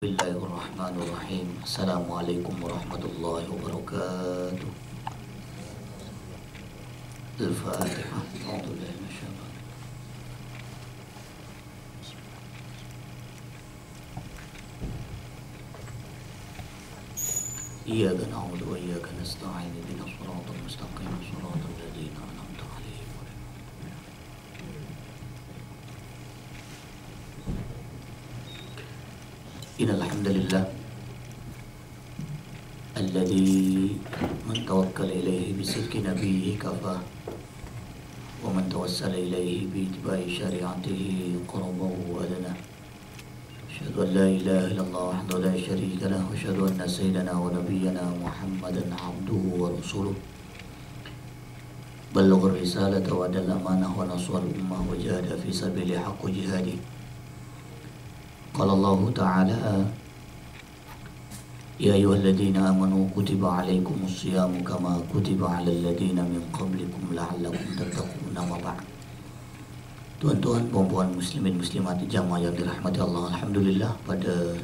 Bismillahirrahmanirrahim. Assalamualaikum warahmatullahi wabarakatuh. Al-Fatihah. A'udzubillahi minasyaitonir rajim. Iyyaka na'budu wa iyyaka nasta'in. Ihdinas siratal mustaqim. Shiratal ladzina an'amta 'alaihim. Innal hamdalillah alladzi man tawakkala ilaihi bisidqi nabiyhi kafah wa man tawassala ilaihi bi ittiba'i syari'atihi qarabahu wa adana. Asyhadu an la ilaha illallah wahdahu la syarika lahu wa asyhadu anna sayyidana wa nabiyyana Muhammadan 'abduhu wa rasuluh. Ballaghar risalata wa adal amanah wa nasara ummah wa jahada fi sabili haqqi jihadi. Qala Allah Ta'ala Ya ayyuhalladzina amanu kutiba alaikumus siyamu kama kutiba alal ladzina min qablikum la'allakum tattaqun. Nama ba'd. Tuan-tuan, puan-puan, muslimin, muslimat, jamaah yang dirahmati Allah, alhamdulillah pada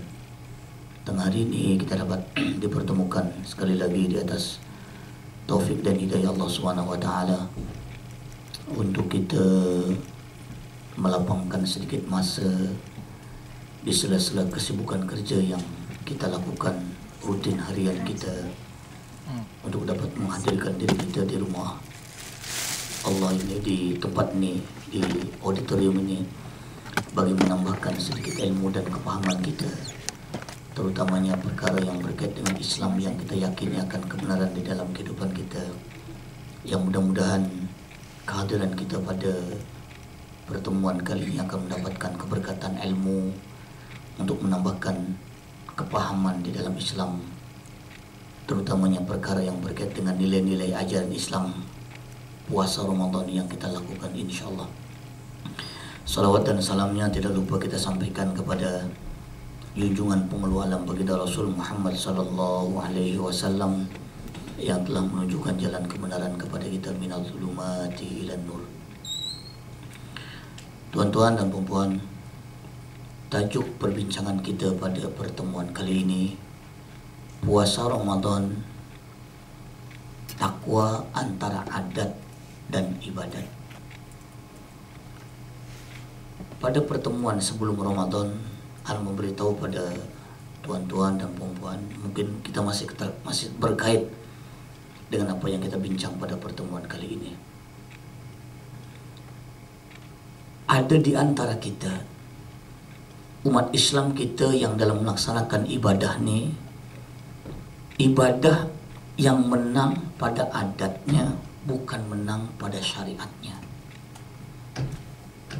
tengah hari ini kita dapat dipertemukan sekali lagi di atas taufik dan hidayah Allah Subhanahu wa taala untuk kita melapangkan sedikit masa di sela-sela kesibukan kerja yang kita lakukan rutin harian kita untuk dapat menghadirkan diri kita di rumah Allah ini, di tempat ini, di auditorium ini, bagi menambahkan sedikit ilmu dan kepahaman kita, terutamanya perkara yang berkaitan dengan Islam yang kita yakini akan kebenaran di dalam kehidupan kita, yang mudah-mudahan kehadiran kita pada pertemuan kali ini akan mendapatkan keberkatan ilmu untuk menambahkan kepahaman di dalam Islam, terutamanya perkara yang berkaitan dengan nilai-nilai ajaran Islam, puasa Ramadan yang kita lakukan insyaAllah. Salawat dan salamnya tidak lupa kita sampaikan kepada junjungan penghulu alam baginda Rasul Muhammad sallallahu alaihi wasallam yang telah menunjukkan jalan kebenaran kepada kita minal zulumati ilan nur. Tuan-tuan dan puan-puan, tajuk perbincangan kita pada pertemuan kali ini, puasa Ramadan, takwa antara adat dan ibadat. Pada pertemuan sebelum Ramadan, Al memberitahu pada tuan-tuan dan puan-puan, mungkin kita masih berkait dengan apa yang kita bincang pada pertemuan kali ini. Ada di antara kita, umat Islam kita yang dalam melaksanakan ibadah ni, ibadah yang menang pada adatnya, bukan menang pada syariatnya.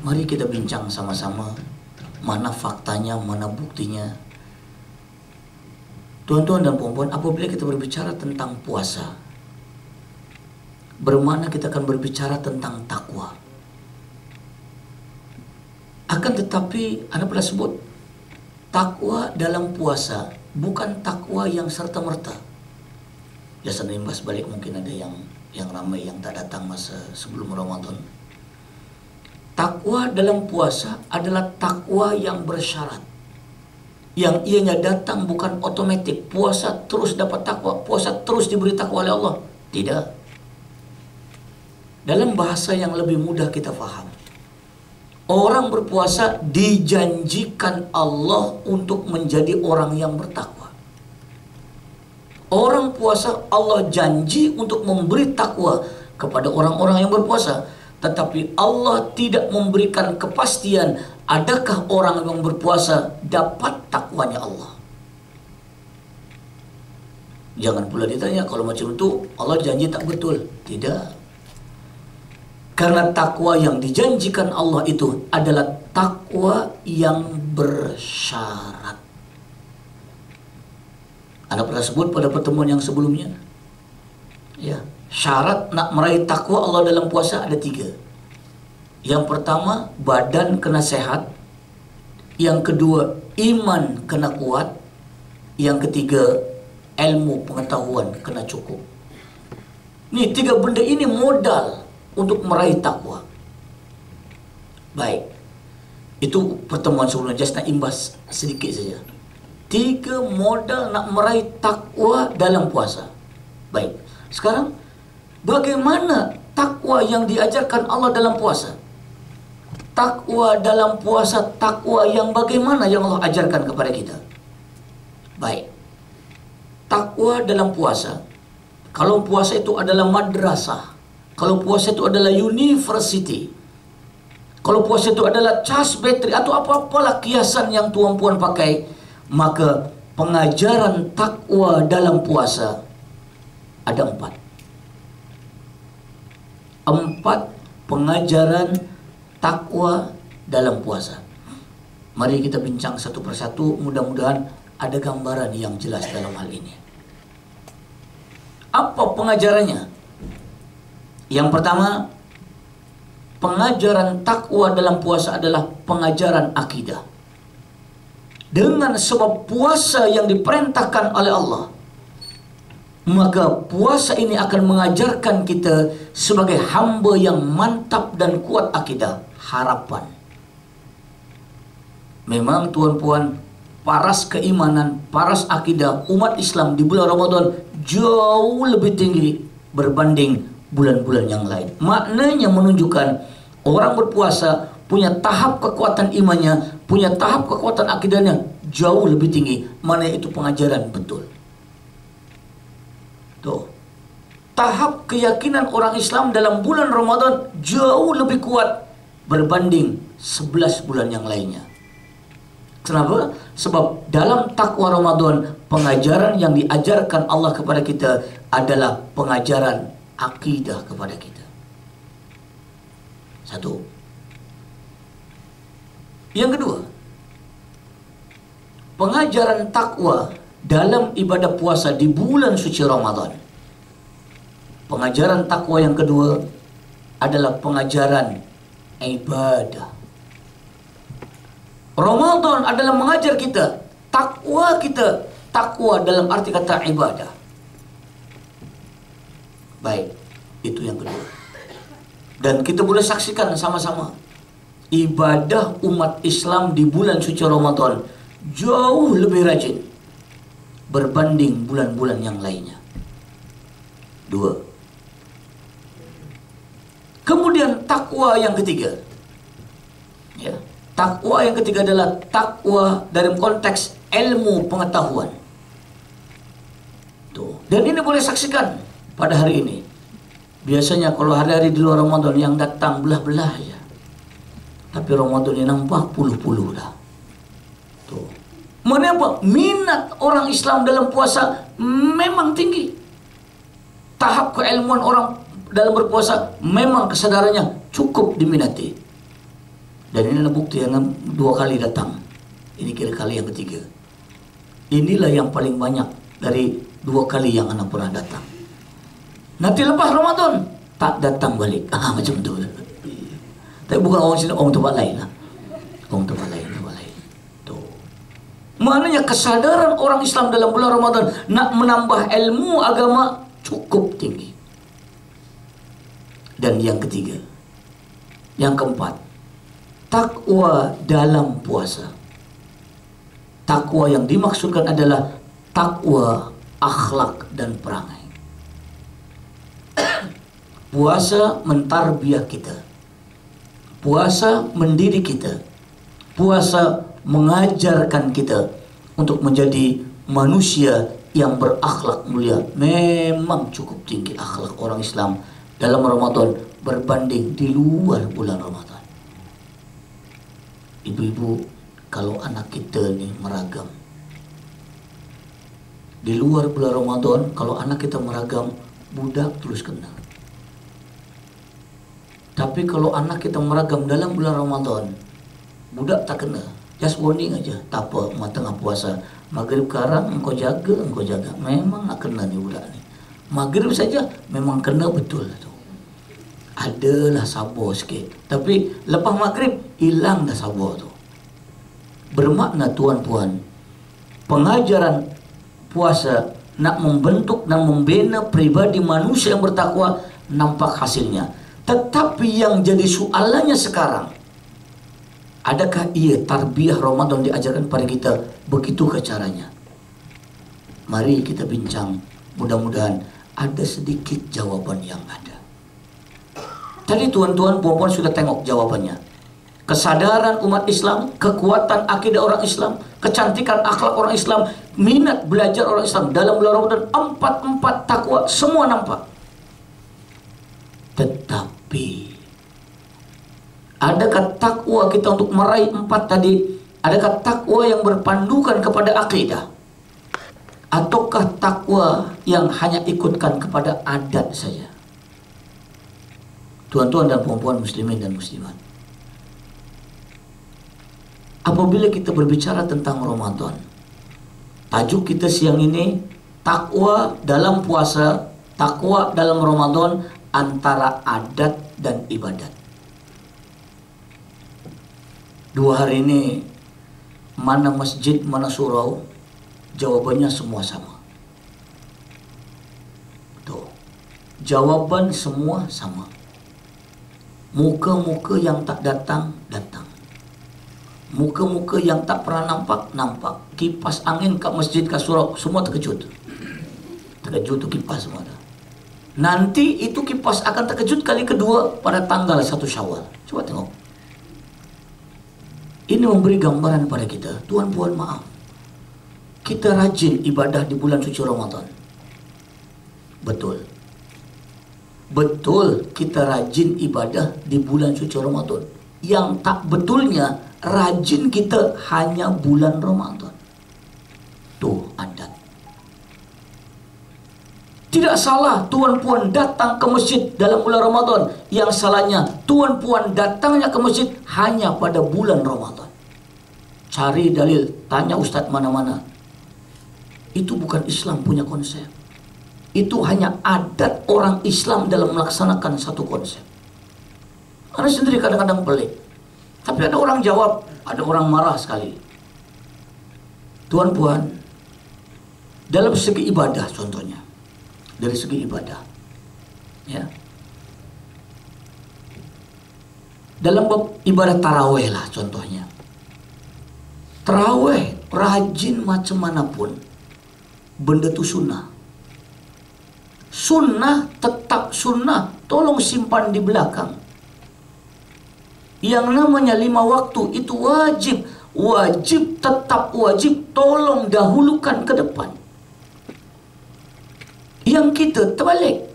Mari kita bincang sama-sama mana faktanya, mana buktinya. Tuan-tuan dan puan-puan, apabila kita berbicara tentang puasa, bermakna kita akan berbicara tentang takwa. Akan tetapi, Anda pernah sebut takwa dalam puasa bukan takwa yang serta-merta. Biasa imbas balik, mungkin ada yang ramai yang tak datang masa sebelum Ramadan. Takwa dalam puasa adalah takwa yang bersyarat, yang ianya datang bukan otomatik. Puasa terus dapat takwa, puasa terus diberi takwa oleh Allah. Tidak. Dalam bahasa yang lebih mudah kita faham, orang berpuasa dijanjikan Allah untuk menjadi orang yang bertakwa. Orang puasa Allah janji untuk memberi takwa kepada orang-orang yang berpuasa. Tetapi Allah tidak memberikan kepastian adakah orang yang berpuasa dapat takwanya Allah. Jangan pula ditanya kalau macam itu Allah janji tak betul. Tidak. Karena takwa yang dijanjikan Allah itu adalah takwa yang bersyarat. Anda pernah sebut pada pertemuan yang sebelumnya, ya, syarat nak meraih takwa Allah dalam puasa ada 3. Yang pertama, badan kena sehat. Yang kedua, iman kena kuat. Yang ketiga, ilmu pengetahuan kena cukup. Ini 3 benda ini modal untuk meraih takwa. Baik, Itu pertemuan sebelumnya, just nak imbas sedikit saja. 3 modal nak meraih takwa dalam puasa. Baik, sekarang bagaimana takwa yang diajarkan Allah dalam puasa? Takwa dalam puasa, takwa yang bagaimana yang Allah ajarkan kepada kita? Baik, takwa dalam puasa. Kalau puasa itu adalah madrasah, kalau puasa itu adalah university, kalau puasa itu adalah cas bateri atau apa-apalah kiasan yang tuan-puan pakai, maka pengajaran takwa dalam puasa ada 4. 4 pengajaran takwa dalam puasa. Mari kita bincang satu persatu, mudah-mudahan ada gambaran yang jelas dalam hal ini. Apa pengajarannya? Yang pertama, pengajaran takwa dalam puasa adalah pengajaran akidah. Dengan sebab puasa yang diperintahkan oleh Allah, maka puasa ini akan mengajarkan kita sebagai hamba yang mantap dan kuat akidah, harapan. Memang tuan-puan, paras keimanan, paras akidah umat Islam di bulan Ramadan jauh lebih tinggi berbanding bulan-bulan yang lain. Maknanya menunjukkan orang berpuasa punya tahap kekuatan imannya, punya tahap kekuatan akidahnya jauh lebih tinggi. Mana itu pengajaran betul. Tuh. Tahap keyakinan orang Islam dalam bulan Ramadan jauh lebih kuat berbanding 11 bulan yang lainnya. Kenapa? Sebab dalam takwa Ramadan, pengajaran yang diajarkan Allah kepada kita adalah pengajaran akidah kepada kita. 1. Yang kedua, pengajaran takwa dalam ibadah puasa di bulan suci Ramadan. Pengajaran takwa yang kedua adalah pengajaran ibadah. Ramadan adalah mengajar kita takwa dalam arti kata ibadah. Baik, itu yang kedua. Dan kita boleh saksikan sama-sama, ibadah umat Islam di bulan suci Ramadan jauh lebih rajin berbanding bulan-bulan yang lainnya. 2. Kemudian takwa yang ketiga. Ya, takwa yang ketiga adalah takwa dalam konteks ilmu pengetahuan. Tuh. Dan ini boleh saksikan pada hari ini. Biasanya kalau hari-hari di luar Ramadan yang datang belah-belah ya. Tapi Ramadan ini nampak puluh-puluh dah. Tuh. Mengapa? Minat orang Islam dalam puasa memang tinggi. Tahap keilmuan orang dalam berpuasa memang kesadarannya cukup diminati. Dan ini adalah bukti yang 2 kali datang. Ini kira kali yang ketiga. Inilah yang paling banyak dari 2 kali yang anak pernah datang. Nanti lepas Ramadan tak datang balik. Macam tu. Tapi bukan orang sini, orang tempat lain lah. Orang tempat lain. Tuh. Maknanya kesadaran orang Islam dalam bulan Ramadan nak menambah ilmu agama cukup tinggi. Dan yang ketiga, yang keempat, takwa dalam puasa. Takwa yang dimaksudkan adalah takwa akhlak dan perangai. Puasa mentarbiah kita. Puasa mendidik kita. Puasa mengajarkan kita untuk menjadi manusia yang berakhlak mulia. Memang cukup tinggi akhlak orang Islam dalam Ramadan berbanding di luar bulan Ramadan. Ibu-ibu, kalau anak kita ni meragam di luar bulan Ramadan, kalau anak kita meragam, budak terus kena. Tapi kalau anak kita meragam dalam bulan Ramadan, budak tak kena. Just warning aja, tak apa, tengah puasa. Maghrib karang engkau jaga. Memang nak kena ni budak ni. Maghrib saja memang kena betul tu. Adalah sabar sikit. Tapi lepas maghrib hilang dah sabar tu. Bermakna tuan-tuan, pengajaran puasa nak membentuk dan membina pribadi manusia yang bertakwa nampak hasilnya. Tetapi yang jadi soalannya sekarang, Adakah ia tarbiyah Ramadan diajarkan pada kita? Begitukah caranya? Mari kita bincang. Mudah-mudahan ada sedikit jawaban yang ada. Tadi tuan-tuan, puan-puan sudah tengok jawabannya. Kesadaran umat Islam, kekuatan akidah orang Islam, kecantikan akhlak orang Islam, minat belajar orang Islam dalam bulan Ramadan, empat takwa, semua nampak. Tetapi adakah takwa kita untuk meraih 4 tadi? Adakah takwa yang berpandukan kepada akidah? Ataukah takwa yang hanya ikutkan kepada adat saja? Tuan-tuan dan puan-puan muslimin dan muslimat, apabila kita berbicara tentang Ramadan, tajuk kita siang ini takwa dalam puasa, takwa dalam Ramadan, antara adat dan ibadat. 2 hari ini, mana masjid, mana surau, jawabannya semua sama. Tuh, jawaban semua sama. Muka-muka yang tak datang, datang. Muka-muka yang tak pernah nampak, nampak. Kipas angin kat masjid, kat surau, semua terkejut. Terkejut tu kipas semua dah. Nanti itu kipas akan terkejut kali kedua pada tanggal 1 Syawal. Coba tengok. Ini memberi gambaran pada kita. Tuan puan maaf, kita rajin ibadah di bulan suci Ramadan. Betul. Betul, kita rajin ibadah di bulan suci Ramadan. Yang tak betulnya, rajin kita hanya bulan Ramadan. Tuh adat. Tidak salah tuan puan datang ke masjid dalam bulan Ramadan. Yang salahnya tuan puan datangnya ke masjid hanya pada bulan Ramadan. Cari dalil, tanya ustaz mana-mana. Itu bukan Islam punya konsep. Itu hanya adat orang Islam dalam melaksanakan satu konsep. Anda sendiri kadang-kadang pelik. Tapi ada orang jawab, ada orang marah sekali. Tuan puan, dalam segi ibadah contohnya, dari segi ibadah, ya, dalam ibadah taraweh lah contohnya. Taraweh rajin macam manapun, benda tu sunnah. Sunnah tetap sunnah, tolong simpan di belakang. Yang namanya 5 waktu itu wajib. Wajib, tetap wajib, tolong dahulukan ke depan. Yang kita terbalik.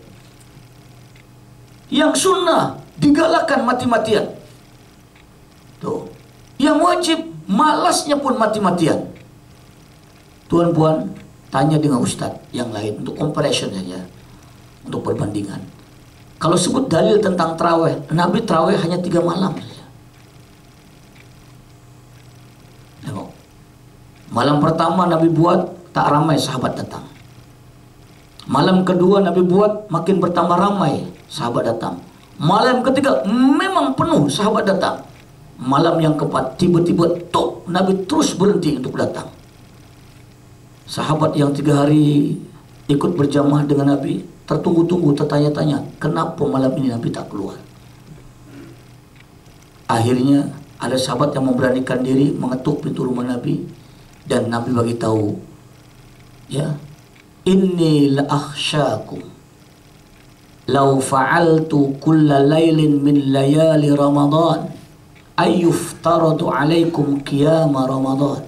Yang sunnah digalakkan mati-matian. Tuh. Yang wajib malasnya pun mati-matian. Tuan puan, tanya dengan ustaz yang lain untuk comparison saja, untuk perbandingan. Kalau sebut dalil tentang tarawih, Nabi tarawih hanya 3 malam saja. Tengok. Malam pertama Nabi buat, tak ramai sahabat datang. Malam kedua Nabi buat, makin bertambah ramai sahabat datang. Malam ketiga memang penuh sahabat datang. Malam yang keempat tiba-tiba tok, Nabi terus berhenti untuk datang. Sahabat yang 3 hari ikut berjamaah dengan Nabi tertunggu-tunggu, tertanya-tanya, kenapa malam ini Nabi tak keluar? Akhirnya ada sahabat yang memberanikan diri mengetuk pintu rumah Nabi, dan Nabi bagi tahu, ya, inni la akhsyakum law fa'altu kulla lailin min layali Ramadan ayyuftaradu alaikum qiyama Ramadan.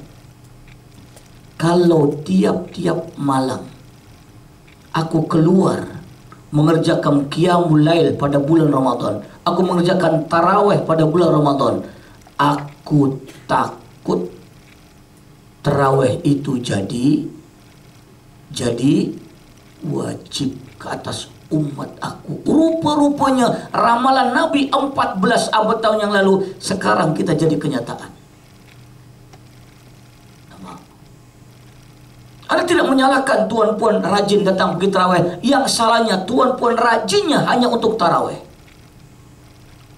Kalau tiap-tiap malam aku keluar mengerjakan qiyamul lail pada bulan Ramadan, aku mengerjakan tarawih pada bulan Ramadan, aku takut tarawih itu jadi wajib ke atas umat aku. Rupa-rupanya ramalan Nabi 14 abad tahun yang lalu sekarang kita jadi kenyataan. Anda tidak menyalahkan tuan puan rajin datang pergi tarawih. Yang salahnya tuan puan rajinnya hanya untuk tarawih.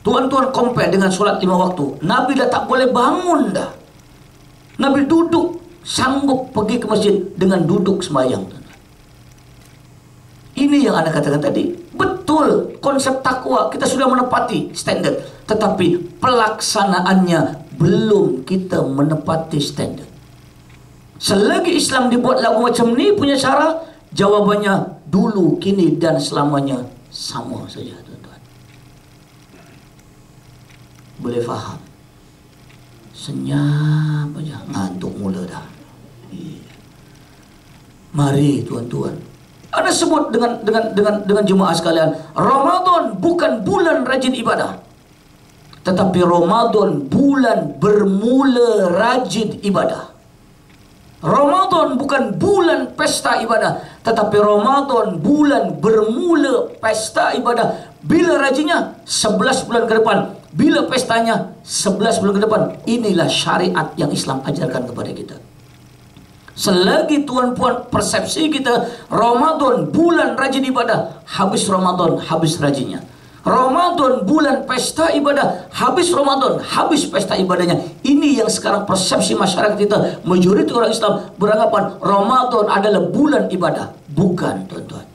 Tuan-tuan compare dengan solat 5 waktu. Nabi dah tak boleh bangun dah. Nabi duduk, sanggup pergi ke masjid dengan duduk sembahyang. Ini yang Anda katakan tadi. Betul, konsep takwa kita sudah menepati standar, tetapi pelaksanaannya belum kita menepati standard. Selagi Islam dibuat lagu macam ni punya cara, jawabannya dulu, kini dan selamanya sama saja, tuan-tuan. Boleh faham? Senyap aja, ngantuk mula dah. Mari tuan-tuan, Anda sebut dengan jemaah sekalian, Ramadan bukan bulan rajin ibadah, tetapi Ramadan bulan bermula rajin ibadah. Ramadan bukan bulan pesta ibadah, tetapi Ramadan bulan bermula pesta ibadah. Bila rajinnya 11 bulan ke depan, bila pestanya 11 bulan ke depan. Inilah syariat yang Islam ajarkan kepada kita. Selagi tuan-puan persepsi kita Ramadan bulan rajin ibadah, habis Ramadan habis rajinnya. Ramadan bulan pesta ibadah, habis Ramadan habis pesta ibadahnya. Ini yang sekarang persepsi masyarakat kita. Majoriti orang Islam beranggapan Ramadan adalah bulan ibadah. Bukan, tuan-tuan.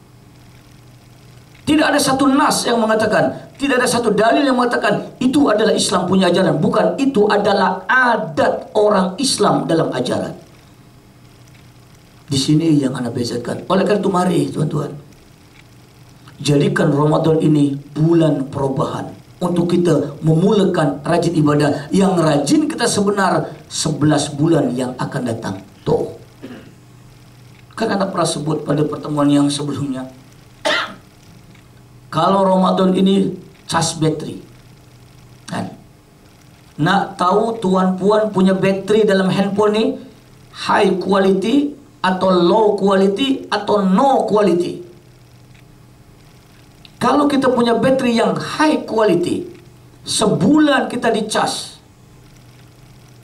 Tidak ada satu nas yang mengatakan, tidak ada satu dalil yang mengatakan itu adalah Islam punya ajaran. Bukan, itu adalah adat orang Islam dalam ajaran. Di sini yang Anda bezakan. Oleh karena itu mari tuan-tuan, jadikan Ramadan ini bulan perubahan untuk kita memulakan rajin ibadah. Yang rajin kita sebenar 11 bulan yang akan datang. Tuh. Kan Anda pernah sebut pada pertemuan yang sebelumnya, kalau Ramadan ini cas bateri, kan? Nak tahu tuan-puan punya bateri dalam handphone ni high quality atau low quality atau no quality? Kalau kita punya bateri yang high quality, sebulan kita dicas,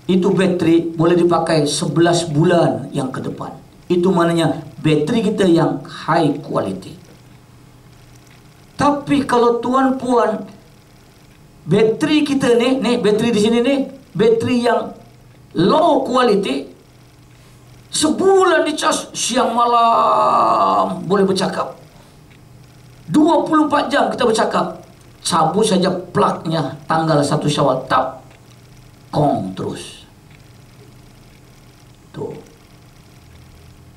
itu bateri boleh dipakai 11 bulan yang ke depan. Itu maknanya bateri kita yang high quality. Tapi kalau tuan-puan bateri kita ni bateri di sini ni, bateri yang low quality, sebulan dicas, siang malam boleh bercakap, 24 jam kita bercakap. Cabut saja plugnya tanggal 1 Syawal, tap, kong terus. Tuh.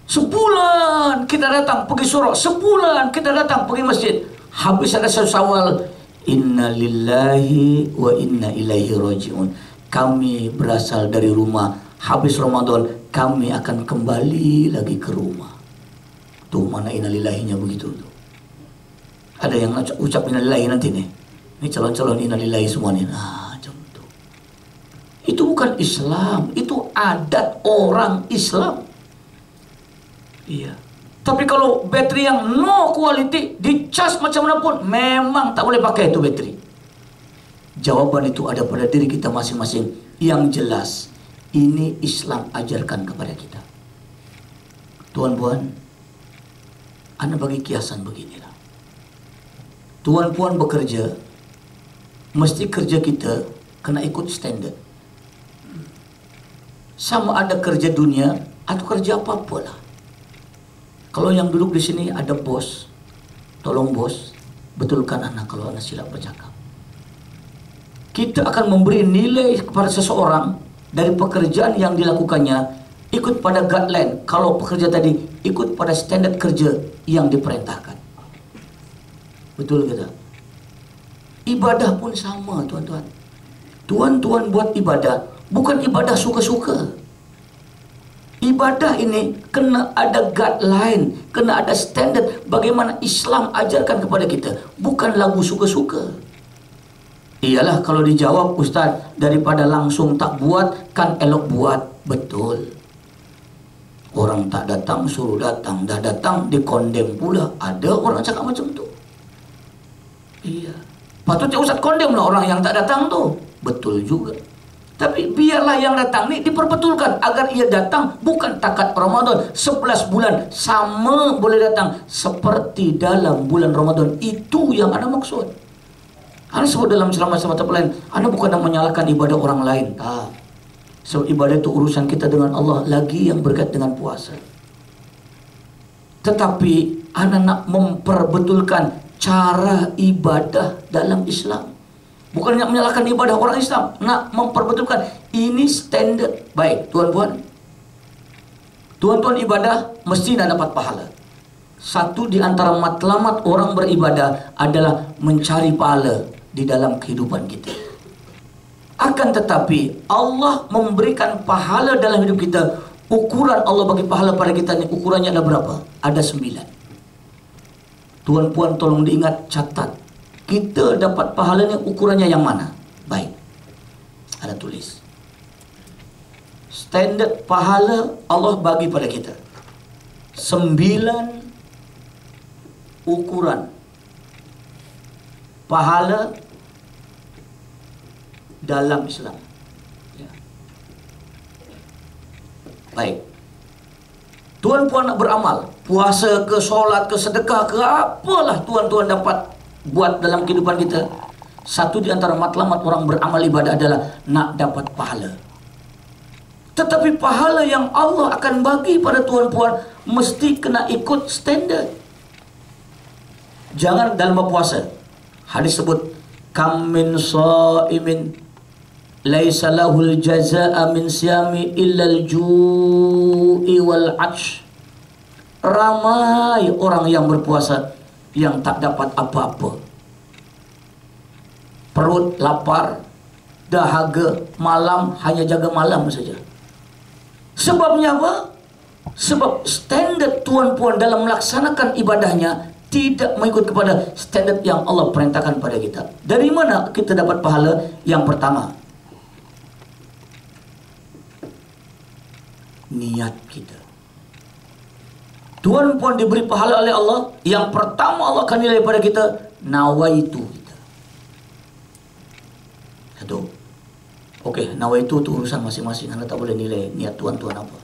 Sebulan kita datang pergi surau, sebulan kita datang pergi masjid. Habis ada 1 Syawal, inna lillahi wa inna ilaihi raji'un. Kami berasal dari rumah. Habis Ramadan kami akan kembali lagi ke rumah. Tuh mana inna lillahinya begitu tuh. Ada yang ucap innalillahi nanti nih. Ini calon-calon innalillahi semua nih. Nah, macam itu. Itu bukan Islam, itu adat orang Islam. Iya. Tapi kalau bateri yang no quality, dicas macam mana pun, memang tak boleh pakai itu bateri. Jawaban itu ada pada diri kita masing-masing. Yang jelas, ini Islam ajarkan kepada kita. Tuan-puan, Anda bagi kiasan beginilah. Tuan-puan bekerja, mesti kerja kita kena ikut standard. Sama ada kerja dunia atau kerja apa-apa lah. Kalau yang duduk di sini ada bos, tolong bos, betulkan anak kalau anak silap bercakap. Kita akan memberi nilai kepada seseorang dari pekerjaan yang dilakukannya, ikut pada guideline. Kalau pekerja tadi ikut pada standard kerja yang diperintahkan. Betul ke tak? Ibadah pun sama, tuan-tuan. Tuan-tuan buat ibadah, bukan ibadah suka-suka. Ibadah ini kena ada guideline, kena ada standard bagaimana Islam ajarkan kepada kita. Bukan lagu suka-suka. Iyalah kalau dijawab, Ustaz, daripada langsung tak buat, kan elok buat. Betul. Orang tak datang suruh datang, dah datang dikondem pula. Ada orang cakap macam tu. Iya. Patutnya Ustaz kondem lah orang yang tak datang tu. Betul juga. Tapi biarlah yang datang ni diperbetulkan agar ia datang bukan takat Ramadan 11 bulan sama boleh datang seperti dalam bulan Ramadan. Itu yang Anda maksud. Anda sebut dalam ceramah tempat lain, Anda bukan nak menyalahkan ibadah orang lain. Tak. Sebab ibadah itu urusan kita dengan Allah, lagi yang berkait dengan puasa. Tetapi Anda nak memperbetulkan cara ibadah dalam Islam. Bukan nak menyalahkan ibadah orang Islam, nak memperbetulkan ini standard. Baik, tuan-tuan, tuan-tuan ibadah mesti nak dapat pahala. Satu di antara matlamat orang beribadah adalah mencari pahala di dalam kehidupan kita. Akan tetapi Allah memberikan pahala dalam hidup kita. Ukuran Allah bagi pahala pada kita ni, ukurannya ada berapa? Ada 9. Tuan-puan tolong diingat, catat. Kita dapat pahala ni ukurannya yang mana? Baik, ada tulis. Standard pahala Allah bagi pada kita 9 ukuran pahala dalam Islam. Ya. Baik, tuan-puan nak beramal, puasa ke, solat ke, sedekah ke, apalah tuan-tuan dapat buat dalam kehidupan kita. Satu di antara matlamat orang beramal ibadah adalah nak dapat pahala. Tetapi pahala yang Allah akan bagi pada tuan-puan mesti kena ikut standard. Jangan dalam berpuasa, hadis sebut, kam min shaimin laisa lahul jazaa min siyami illal ju'i wal 'atsh. Ramai orang yang berpuasa yang tak dapat apa-apa. Perut lapar, dahaga, malam hanya jaga malam saja. Sebabnya apa? Sebab standard tuan-puan dalam melaksanakan ibadahnya tidak mengikut kepada standard yang Allah perintahkan pada kita. Dari mana kita dapat pahala? Yang pertama, niat kita. Tuan-puan diberi pahala oleh Allah. Yang pertama Allah akan nilai pada kita, nawaitu kita. Satu. Okey, nawaitu itu urusan masing-masing. Anda tak boleh nilai niat tuan-tuan apa.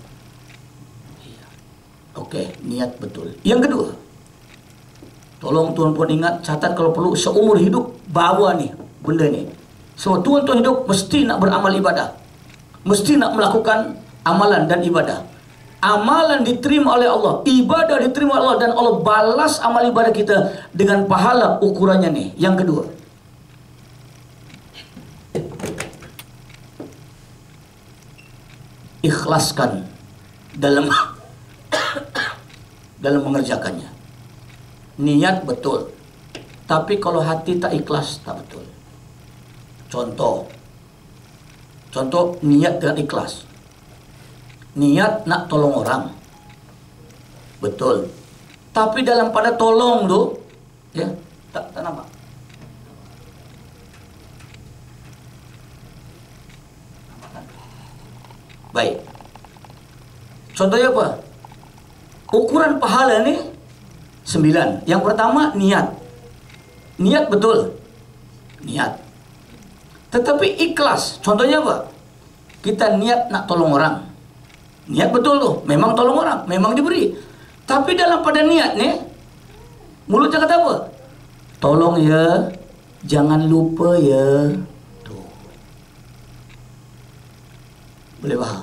Okey, niat betul. Yang kedua, tolong tuan-puan ingat, catat kalau perlu, seumur hidup bawa ni benda ni. So tuan-tuan hidup mesti nak beramal ibadah, mesti nak melakukan amalan dan ibadah. Amalan diterima oleh Allah, ibadah diterima oleh Allah, dan Allah balas amal ibadah kita dengan pahala. Ukurannya nih. Yang kedua, ikhlaskan dalam dalam mengerjakannya. Niat betul, tapi kalau hati tak ikhlas, tak betul. Contoh niat dengan ikhlas. Niat nak tolong orang, betul, tapi dalam pada tolong tu, ya, tak nampak. Baik, contohnya apa? Ukuran pahala ni 9. Yang pertama, niat. Niat betul, niat, tetapi ikhlas. Contohnya apa? Kita niat nak tolong orang, niat betul tu, memang tolong orang, memang diberi. Tapi dalam pada niat ni, mulutnya kata apa? Tolong ya, jangan lupa ya. Tuh. Boleh faham?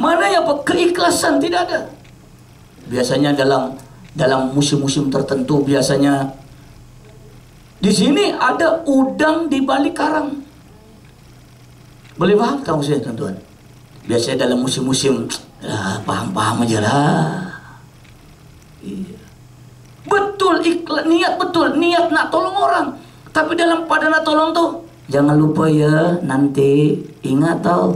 Mana yang apa? Keikhlasan tidak ada. Biasanya dalam musim-musim tertentu, biasanya di sini ada udang di balik karang. Boleh faham tak maksudnya, tuan-tuan? Biasanya dalam musim-musim, paham-paham aja lah. Iya. Betul, ikhlas, niat betul, niat nak tolong orang. Tapi dalam pada nak tolong tu, jangan lupa ya, nanti ingat tau.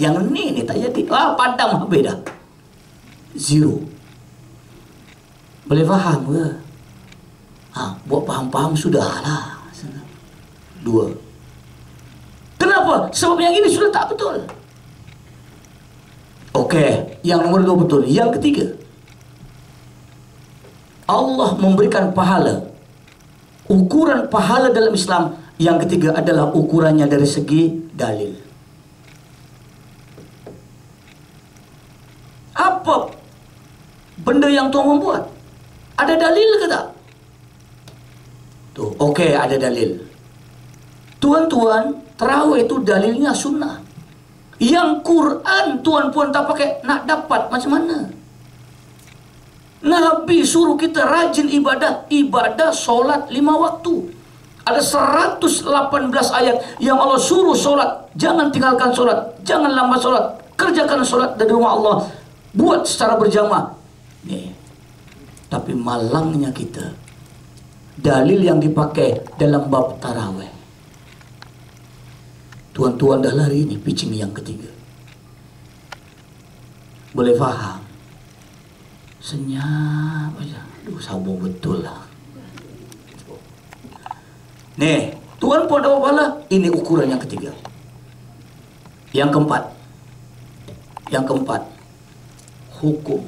Yang ni tak jadi. Padam habis dah. Zero. Boleh faham ke? Buat faham-faham sudahlah. 2. Kenapa? Sebab yang ini sudah tak betul. Okey, yang nomor 2 betul. Yang ketiga, Allah memberikan pahala. Ukuran pahala dalam Islam yang ketiga adalah ukurannya dari segi dalil. Apa benda yang Tuhan membuat? Ada dalil ke tak? Tuh, okey, ada dalil. Tuan-tuan, tarawih itu dalilnya sunnah. Yang Quran tuan-puan tak pakai, nak dapat macam mana? Nabi suruh kita rajin ibadah, solat 5 waktu. Ada 118 ayat yang Allah suruh solat. Jangan tinggalkan solat, jangan lambat solat, kerjakan solat dari rumah Allah, buat secara berjamaah. Nih. Tapi malangnya kita, dalil yang dipakai dalam bab tarawih. Tuan-tuan dah lari ini pitching yang ketiga. Boleh faham? Senyap aja. Aduh, sabar betul lah. Nih, tuan puan dan wala, ini ukuran yang ketiga. Yang keempat. Yang keempat, hukum.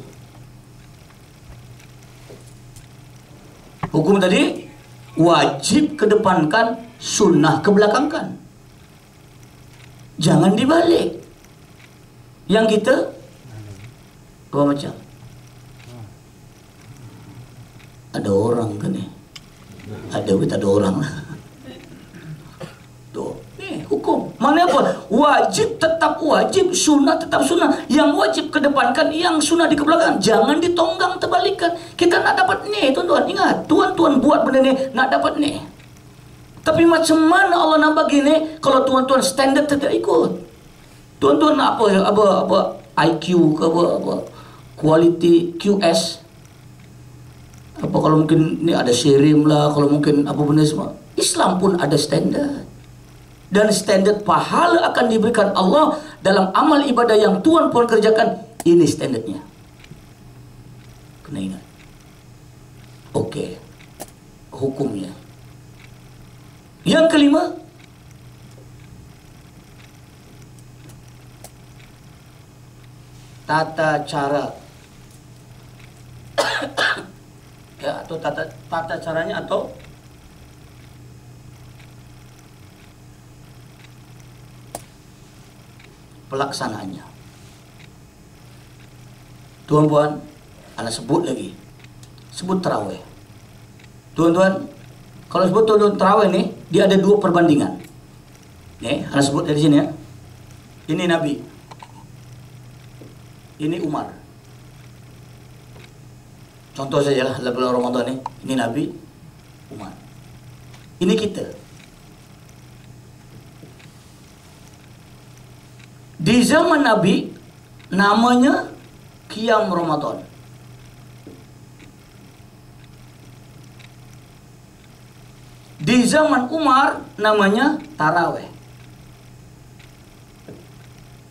Hukum tadi wajib kedepankan, sunnah kebelakangkan. Jangan dibalik. Yang kita apa macam? Ada orang kan ni? Ada kita ada orang lah. Tuh, ni hukum. Mana apa? Wajib tetap wajib, sunnah tetap sunnah. Yang wajib kedepankan, yang sunnah dikebelakangkan. Jangan ditonggang terbalikan. Kita nak dapat ni, tuan-tuan. Ingat, tuan-tuan buat benda ni nak dapat ni. Tapi macam mana Allah nak bagi ni kalau tuan-tuan standard tidak ikut? Tuan-tuan nak apa IQ ke apa quality QS, apa kalau mungkin ni ada serim lah, kalau mungkin apa benda semua. Islam pun ada standard, dan standard pahala akan diberikan Allah dalam amal ibadah yang tuan puan kerjakan. Ini standardnya, kena ingat. Okey, hukumnya. Yang kelima, tata cara. Ya, atau tata caranya atau pelaksanaannya. Tuan-tuan, ana sebut lagi. Sebut tarawih. Tuan-tuan, kalau sebut tuan-tuan tarawih ni, dia ada dua perbandingan. Nih, ana sebut dari sini ya. Ini Nabi. Ini Umar. Contoh sajalah dalam bulan Ramadan ni. Ini Nabi, Umar. Ini kita. Di zaman Nabi, namanya Qiyam Ramadan. Di zaman Umar, namanya Tarawih.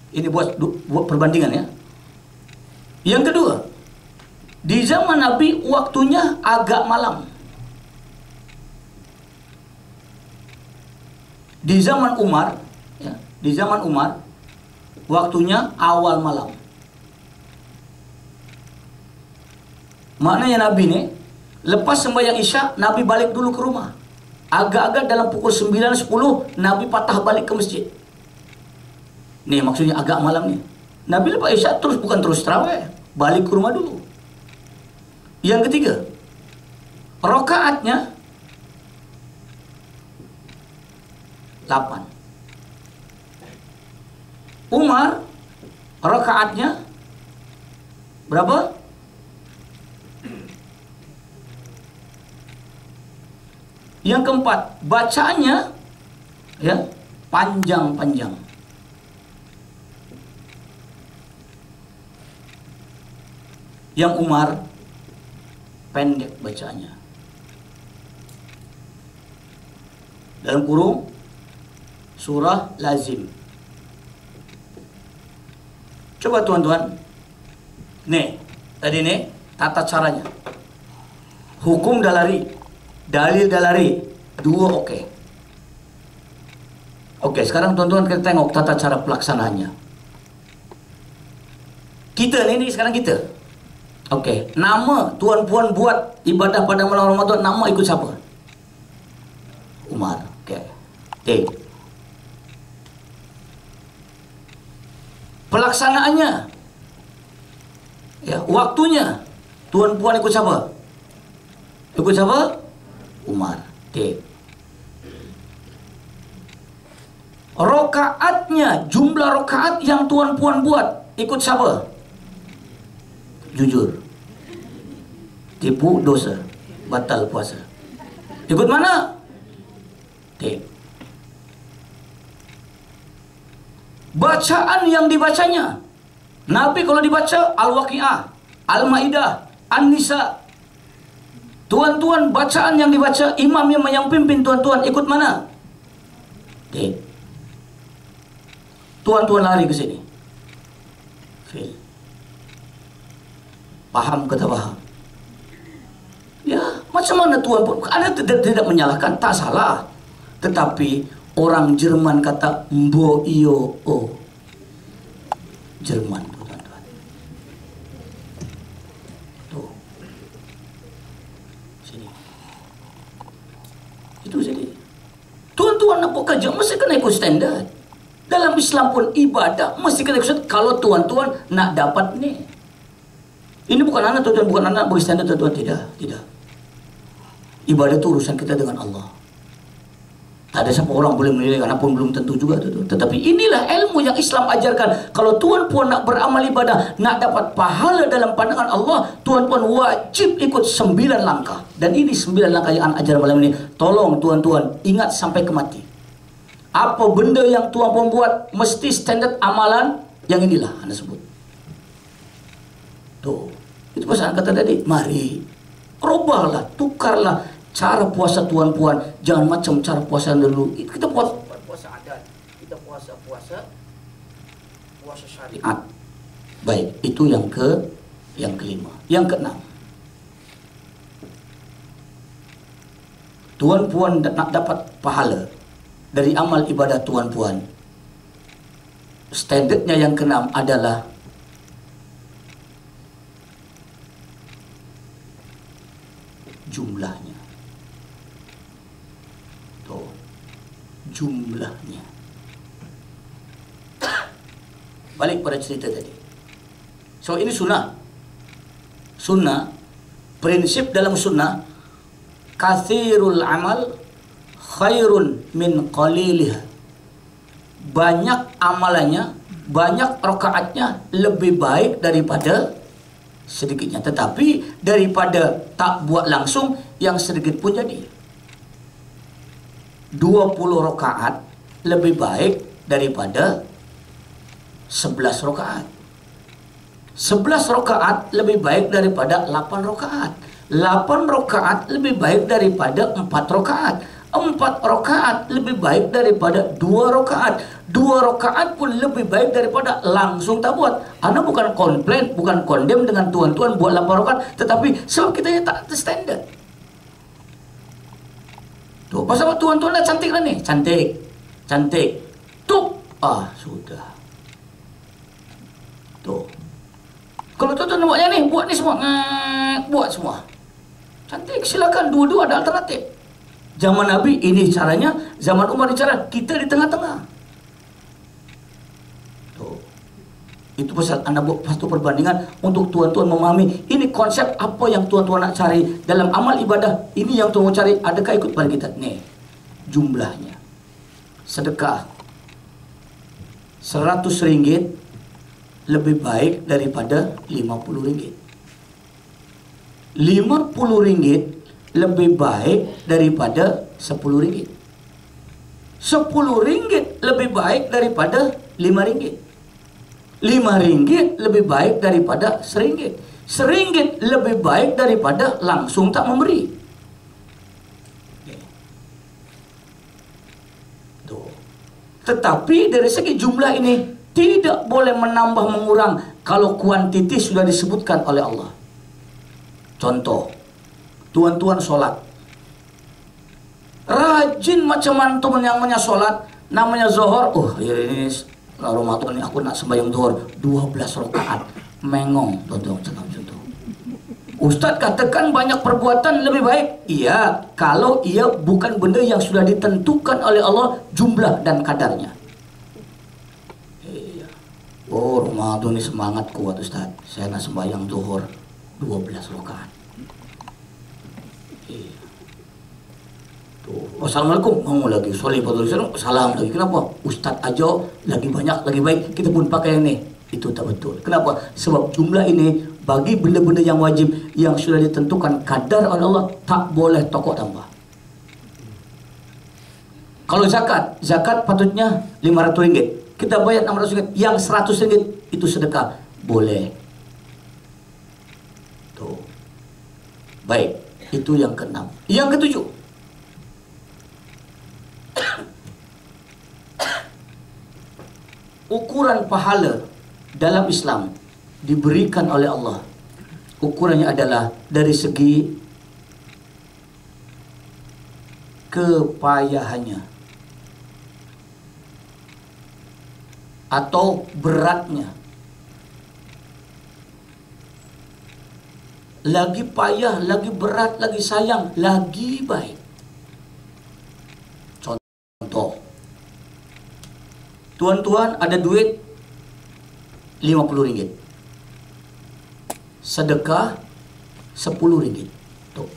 Ini buat perbandingan ya. Yang kedua, di zaman Nabi waktunya agak malam. Di zaman Umar, ya, di zaman Umar waktunya awal malam. Maknanya Nabi ni lepas sembahyang Isya, Nabi balik dulu ke rumah. Agak-agak dalam pukul 9-10 Nabi patah balik ke masjid. Ni maksudnya agak malam ni. Nabi lepas Isya terus, bukan terus tarawih, balik ke rumah dulu. Yang ketiga, rakaatnya 8. Umar rakaatnya berapa? Yang keempat, bacaannya ya panjang-panjang. Yang Umar pendek bacaannya. Dalam kurung surah lazim. Coba tuan-tuan. Nih, tadi nih tata caranya. Hukum dah lari, dalil dah lari, dua okey. Okey, sekarang tuan-tuan kita tengok tata cara pelaksanaannya. Kita ni sekarang kita. Okey, nama tuan-puan buat ibadah pada malam Ramadan, nama ikut siapa? Umar. Okey. Okey. Pelaksanaannya, ya, waktunya tuan-puan ikut siapa? Ikut siapa? Umar. Okey. Rakaatnya, jumlah rakaat yang tuan-puan buat ikut siapa? Jujur, tipu dosa, batal puasa. Ikut mana? Bacaan yang dibacanya, Nabi kalau dibaca Al-Waqi'ah, Al-Maidah, An-Nisa, tuan-tuan bacaan yang dibaca, imam yang pimpin, tuan-tuan ikut mana? Tuan-tuan lari ke sini. Fail. Paham kata paham? Ya, macam mana tuan pun, Anda tidak menyalahkan, tak salah. Tetapi orang Jerman kata mbo iyo o. Jerman tuh, tuan-tuan. Tuh. Sini. Itu sini. Tuan-tuan nak buat kerja mesti kena ikut standar. Dalam Islam pun ibadah mesti kena ikut. Kalau tuan-tuan nak dapat ni, ini bukan anak tuan-tuan, bukan anak bagi standar tuan-tuan, tidak. Ibadah itu urusan kita dengan Allah. Tak ada siapa orang boleh menilai, karena pun belum tentu juga tuan-tuan. Tetapi inilah ilmu yang Islam ajarkan. Kalau tuan-puan nak beramal ibadah, nak dapat pahala dalam pandangan Allah, tuan-puan wajib ikut 9 langkah. Dan ini 9 langkah yang anak ajar malam ini. Tolong tuan-tuan ingat sampai ke mati. Apa benda yang tuan-puan buat, mesti standar amalan yang inilah anda sebut. Tuh, itu pasal kata tadi, mari robahlah, tukarlah cara puasa tuan-puan. Jangan macam cara puasa dulu. Kita puasa adat, kita puasa syariat. Baik, itu yang kelima. Yang keenam, tuan-puan nak dapat pahala dari amal ibadah tuan-puan. Standardnya yang keenam adalah jumlahnya. Tuh, jumlahnya. Balik pada cerita tadi. So ini sunnah. Sunnah, prinsip dalam sunnah, kathirul amal khairun min qalilih. Banyak amalannya, banyak rakaatnya lebih baik daripada sedikitnya. Tetapi daripada tak buat langsung, yang sedikit pun jadi. 20 rakaat lebih baik daripada 11 rakaat. 11 rakaat lebih baik daripada 8 rakaat. 8 rakaat lebih baik daripada 4 rakaat. 4 rakaat lebih baik daripada 2 rakaat. 2 rakaat pun lebih baik daripada langsung tak buat. Anda bukan komplain, bukan kondem dengan tuan-tuan buat 8 rakaat, tetapi sebab kita tak standard. Tuh, pasal tuan-tuan dah cantik lah ni. Cantik. Tuh, sudah. Tuh. Kalau tuan-tuan buatnya ni, buat ni semua. Buat semua. Cantik, silakan. Dua-dua ada alternatif. Zaman Nabi ini caranya, zaman Umar ini cara, kita di tengah-tengah. Tuh. Itu pasal anda buat satu perbandingan untuk tuan-tuan memahami ini konsep apa yang tuan-tuan nak cari dalam amal ibadah. Ini yang tuan-tuan cari, adakah ikut pada kita? Nih, jumlahnya. Sedekah 100 ringgit lebih baik daripada 50 ringgit. 50 ringgit lebih baik daripada 10 ringgit. 10 ringgit lebih baik daripada 5 ringgit. 5 ringgit lebih baik daripada seringgit. Seringgit lebih baik daripada langsung tak memberi. Tuh. Tetapi dari segi jumlah ini tidak boleh menambah mengurang kalau kuantiti sudah disebutkan oleh Allah. Contoh, tuan-tuan solat, rajin macam antum yang namanya solat, namanya zuhur. Ini Ramadan ini aku nak sembahyang zuhur 12 rakaat, mengong tuan-tuan macam tu. Ustaz katakan banyak perbuatan lebih baik. Iya, kalau ia bukan benda yang sudah ditentukan oleh Allah jumlah dan kadarnya. Ramadan ini semangat kuat Ustaz. Saya nak sembahyang zuhur 12 rakaat. Assalamualaikum, mau lagi soleh salam lagi. Kenapa? Ustaz aja lagi banyak, lagi baik, kita pun pakai yang ni. Itu tak betul. Kenapa? Sebab jumlah ini bagi benda-benda yang wajib yang sudah ditentukan kadar oleh Allah, tak boleh tokok tambah. Kalau zakat, zakat patutnya 500 ringgit. Kita bayar 600 ringgit. Yang 100 ringgit itu sedekah. Boleh. Tuh. Baik, itu yang keenam. Yang ketujuh, ukuran pahala dalam Islam diberikan oleh Allah. Ukurannya adalah dari segi kepayahannya atau beratnya. Lagi payah, lagi berat, lagi sayang, lagi baik. Contoh, tuan-tuan ada duit 50 ringgit, sedekah 10 ringgit. Tuh.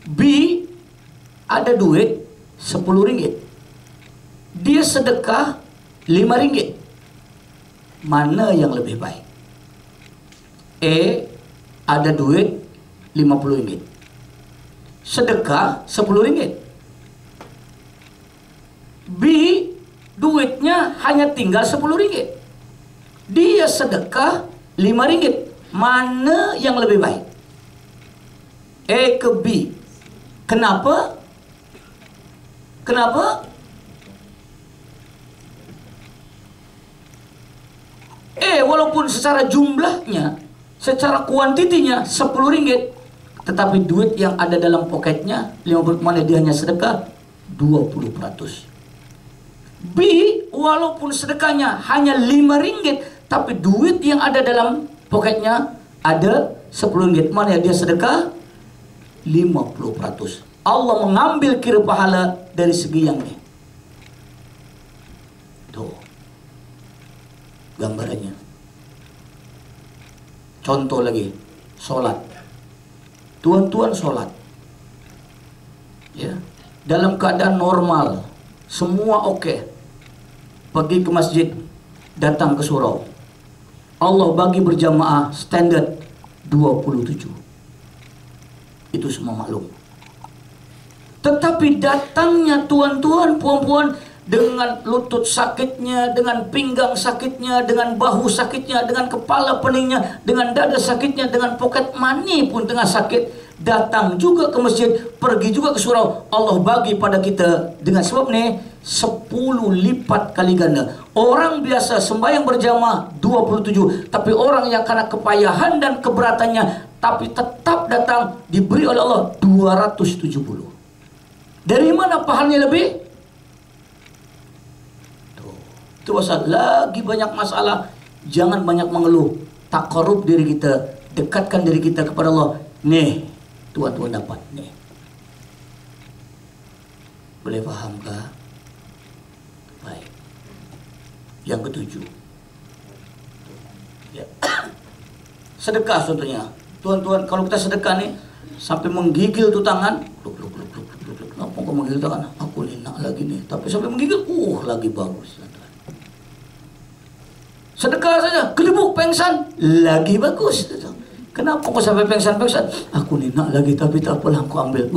B ada duit 10 ringgit, dia sedekah 5 ringgit. Mana yang lebih baik? Ada duit 50 ringgit, sedekah 10 ringgit. B duitnya hanya tinggal 10 ringgit, dia sedekah 5 ringgit. Mana yang lebih baik? Ke B. Kenapa? Kenapa? Walaupun secara jumlahnya, secara kuantitinya 10 ringgit, tetapi duit yang ada dalam poketnya 50, mana dia hanya sedekah 20%. B, walaupun sedekahnya hanya 5 ringgit, tapi duit yang ada dalam poketnya ada 10 ringgit, mana dia sedekah 50%. Allah mengambil kira pahala dari segi yang ini. Tuh gambarannya. Contoh lagi, sholat. Tuan-tuan sholat, ya, dalam keadaan normal, semua oke. Pergi ke masjid, datang ke surau, Allah bagi berjamaah standar 27. Itu semua maklum. Tetapi datangnya tuan-tuan, puan-puan, dengan lutut sakitnya, dengan pinggang sakitnya, dengan bahu sakitnya, dengan kepala peningnya, dengan dada sakitnya, dengan poket money pun tengah sakit, datang juga ke masjid, pergi juga ke surau, Allah bagi pada kita dengan sebab ni 10 lipat kali ganda. Orang biasa sembahyang berjamaah 27, tapi orang yang karena kepayahan dan keberatannya tapi tetap datang, diberi oleh Allah 270. Dari mana pahalanya lebih? Itu pasal lagi banyak masalah. Jangan banyak mengeluh. Takarub diri kita, dekatkan diri kita kepada Allah. Nih, tuan-tuan dapat nih. Boleh faham kah? Baik. Yang ketujuh, ya. Sedekah contohnya. Tuan-tuan, kalau kita sedekah nih sampai menggigil tuh tangan, kenapa kau menggigil tangan? Aku enak lagi nih. Tapi sampai menggigil, lagi bagus. Sedekah saja, kedebuk pengsan, lagi bagus. Kenapa kau sampai pengsan-pengsan? Aku ni nak lagi, tapi tak apalah, kau ambil.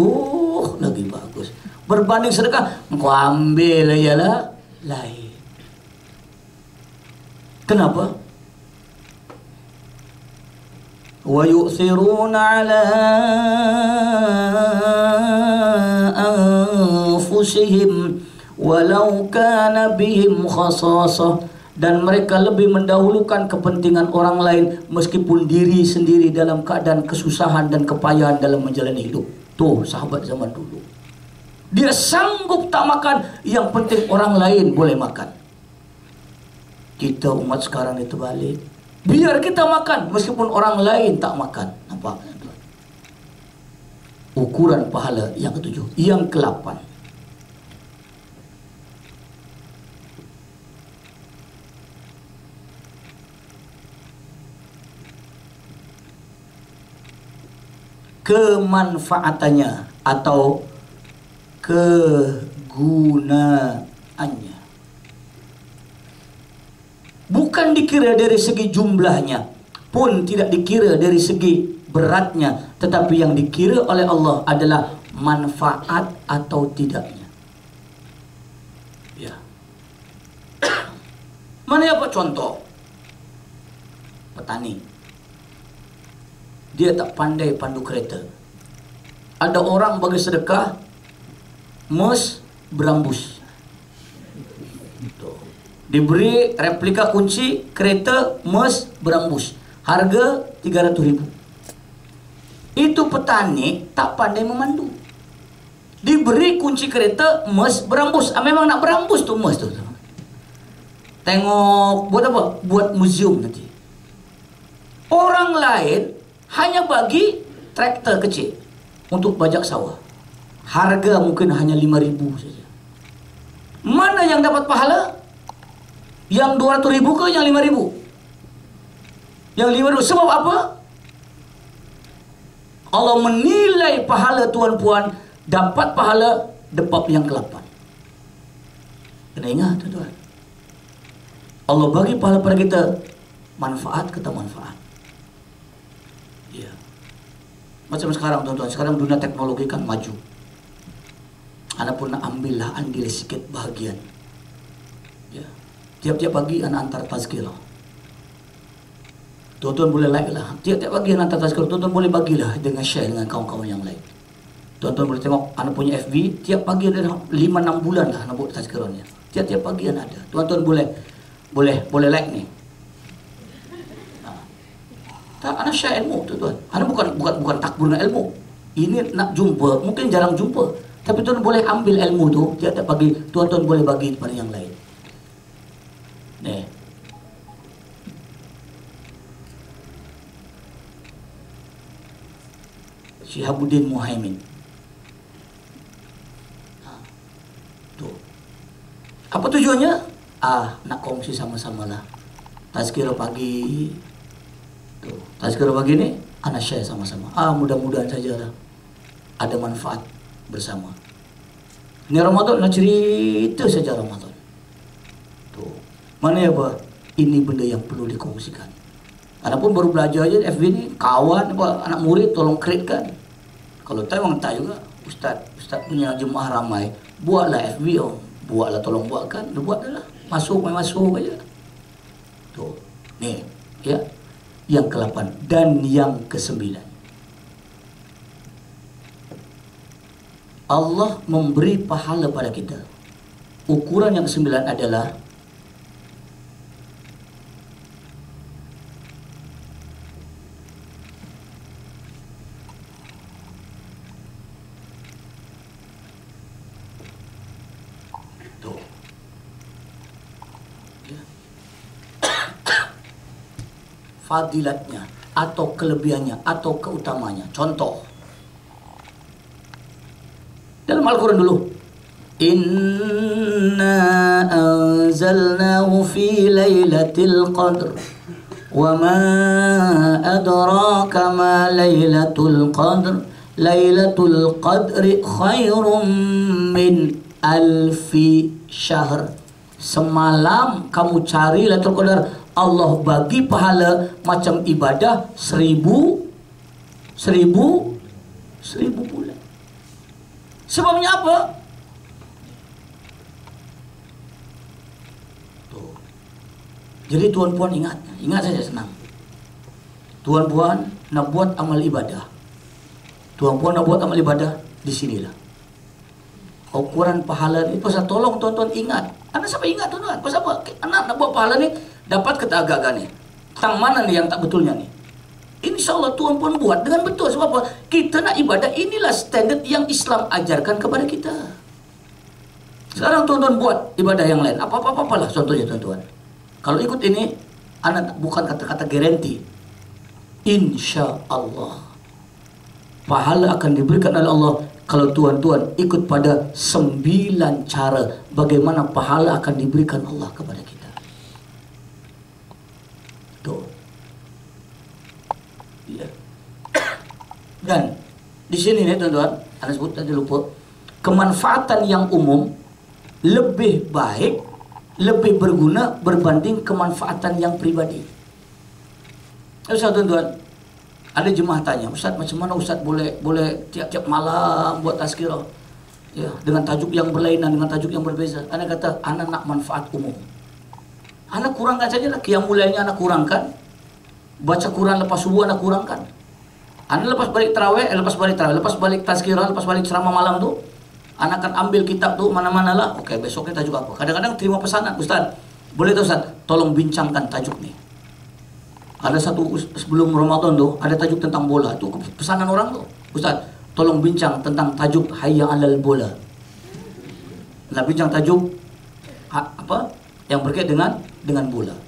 Lagi bagus. Berbanding sedekah, kau ambil ialah lain. Kenapa? Wa yu'thiruna ala anfusihim walau kana bihim khasasah. Dan mereka lebih mendahulukan kepentingan orang lain meskipun diri sendiri dalam keadaan kesusahan dan kepayahan dalam menjalani hidup. Tuh sahabat zaman dulu, dia sanggup tak makan, yang penting orang lain boleh makan. Kita umat sekarang itu balik, biar kita makan meskipun orang lain tak makan. Nampak? Ukuran pahala yang ketujuh. Yang ke-8, kemanfaatannya atau kegunaannya. Bukan dikira dari segi jumlahnya, pun tidak dikira dari segi beratnya, tetapi yang dikira oleh Allah adalah manfaat atau tidaknya. Ya. Mana apa contoh? Petani. Dia tak pandai pandu kereta. Ada orang bagi sedekah, mes berambus. Diberi replika kunci kereta mes berambus. Harga 300.000. Itu petani tak pandai memandu. Diberi kunci kereta mes berambus. Memang nak berambus tu mes tu. Tengok buat apa? Buat museum nanti. Orang lain hanya bagi traktor kecil untuk bajak sawah. Harga mungkin hanya 5.000 saja. Mana yang dapat pahala? Yang 200.000 ke yang 5.000? Yang 5.000. Sebab apa? Allah menilai pahala tuan-puan, dapat pahala debab yang ke-8. Kena ingat tuan-tuan. Allah bagi pahala pada kita, manfaat kata manfaat. Ya. Macam sekarang tuan-tuan, sekarang dunia teknologi kan maju. Anda pun nak ambillah andil sikit bahagian. Ya. Tiap-tiap pagi anak antar tazkirah. Tuan-tuan boleh like lah. Tiap-tiap pagi anak antar tazkirah, tuan-tuan boleh bagilah dengan share dengan kawan-kawan yang lain. Tuan-tuan boleh tengok anak punya FB, tiap pagi ada 5-6 bulan lah nak buat tazkirahnya. Tiap-tiap pagi anak ada. Tuan-tuan boleh like ni. Tak, anak share ilmu tuan-tuan. Anak bukan takbur dengan ilmu. Ini nak jumpa, mungkin jarang jumpa. Tapi tuan boleh ambil ilmu tu tiap-tiap pagi, tuan-tuan boleh bagi kepada yang lain. Nih. Syihabuddin Muhaimin. Tuh. Apa tujuannya? Nak kongsi sama-sama lah. Tazkirah pagi. Tuh, tazkirah pagi ni anak share sama-sama. Mudah-mudahan sajalah ada manfaat bersama. Ini Ramadan nak cerita saja Ramadan. Tuh. Mana ya apa? Ini benda yang perlu dikongsikan. Anak pun baru belajar aja FB ni, kawan apa anak murid tolong create-kan. Kalau tak memang tak juga. Ustaz punya jemaah ramai, buatlah FB buatlah, tolong buatkan. Dia buat dah lah. Masuk aja. Tuh. Nih, ya. Yang ke-8 dan yang ke-9. Allah memberi pahala pada kita. Ukuran yang ke-9 adalah tuh. Ya. Fadilatnya atau kelebihannya atau keutamanya. Contoh dalam Al-Quran dulu. Inna anzalnahu fi lailatul qadr wa ma adraka ma lailatul qadr. Lailatul qadri khairum min alfi syahr. Semalam kamu cari Lailatul Qadar, Allah bagi pahala macam ibadah 1000 bulan. Sebabnya apa? Tuh. Jadi tuan-puan ingat saja senang. Tuan-puan nak buat amal ibadah. Tuan-puan nak buat amal ibadah di sinilah. Ukuran pahala ni pasal tolong tuan-tuan ingat. Anak sampai ingat tuan-tuan. Pasal apa? Anak nak buat pahala ni dapat ketagak-agak ni. Tentang mana ni yang tak betulnya ni? InsyaAllah Tuhan pun buat dengan betul. Sebab apa? Kita nak ibadah, inilah standard yang Islam ajarkan kepada kita. Sekarang tuan-tuan buat ibadah yang lain, apa-apa lah contohnya tuan-tuan. Kalau ikut ini, anak bukan kata-kata garanti. InsyaAllah pahala akan diberikan oleh Allah kalau tuan-tuan ikut pada 9 cara bagaimana pahala akan diberikan Allah kepada kita. Tuh. Ya. Dan di sini nih tuan-tuan, Anda sebut tadi lupa, kemanfaatan yang umum lebih baik, lebih berguna berbanding kemanfaatan yang pribadi. Terus tuan-tuan, Ada jemaah tanya, Ustaz, macam mana Ustaz boleh tiap-tiap malam buat tazkirah? Ya, dengan tajuk yang berlainan, dengan tajuk yang berbeza. Ana kata, ana nak manfaat umum. Ana kurangkan saja lah, qiyamul lailnya ana kurangkan. Baca Quran lepas subuh ana kurangkan. Ana lepas balik tarawih, lepas balik tazkirah, lepas balik ceramah malam tu, ana akan ambil kitab tu mana-mana lah. Okey, besoknya tajuk apa? Kadang-kadang terima pesanan, Ustaz, boleh tu Ustaz, tolong bincangkan tajuk ni. Ada satu sebelum Ramadan tu, ada tajuk tentang bola. Itu pesanan orang tu. Ustaz, tolong bincang tentang tajuk Hayya 'alal bola. Nak bincang tajuk apa yang berkait dengan bola.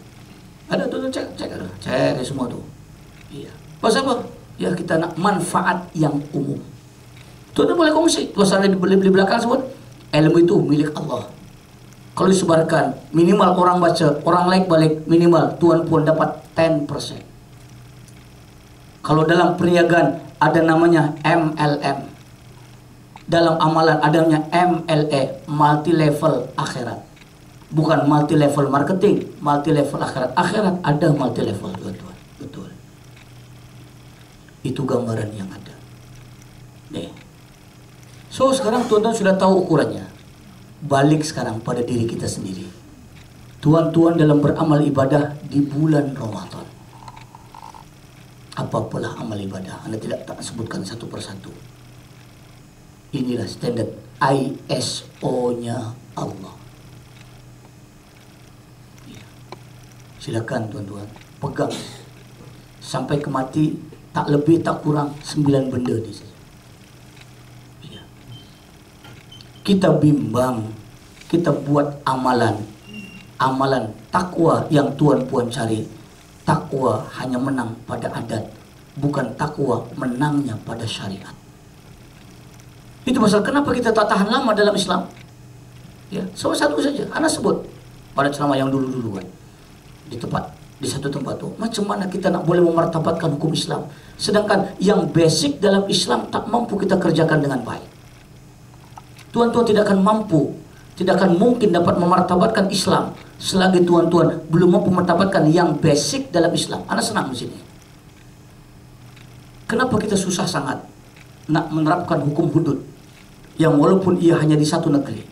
Ada tu cek semua tu. Iya. Pasal apa? Ya, kita nak manfaat yang umum. Tuan boleh kongsi. Pasal di belakang sebut ilmu itu milik Allah. Kalau disebarkan, minimal orang baca, orang like balik, minimal tuan pun dapat 10%. Kalau dalam perniagaan ada namanya MLM, dalam amalan adanya MLE, multi level akhirat. Bukan multi level marketing, multi level akhirat. Akhirat ada multi level, tuan-tuan. Betul. Itu gambaran yang ada. Nih. So sekarang tuan-tuan sudah tahu ukurannya. Balik sekarang pada diri kita sendiri. Tuan-tuan dalam beramal ibadah di bulan Ramadan. Apalah amal ibadah, Anda tidak tak sebutkan satu persatu. Inilah standar ISO-nya Allah. Ya. Silakan tuan-tuan, pegang. Sampai ke mati, tak lebih tak kurang 9 benda ni saja. Kita bimbang, kita buat amalan takwa yang tuan puan cari. Takwa hanya menang pada adat, bukan takwa menangnya pada syariat. Itu pasal kenapa kita tak tahan lama dalam Islam. Ya, salah satu saja, ana sebut pada ceramah yang dulu-dulu kan, di satu tempat tu, macam mana kita nak boleh memartabatkan hukum Islam, sedangkan yang basic dalam Islam tak mampu kita kerjakan dengan baik. Tuan-tuan tidak akan mampu, tidak akan mungkin dapat memartabatkan Islam selagi tuan-tuan belum mampu memartabatkan yang basic dalam Islam. Ana senang di sini. Kenapa kita susah sangat nak menerapkan hukum hudud yang walaupun ia hanya di satu negeri?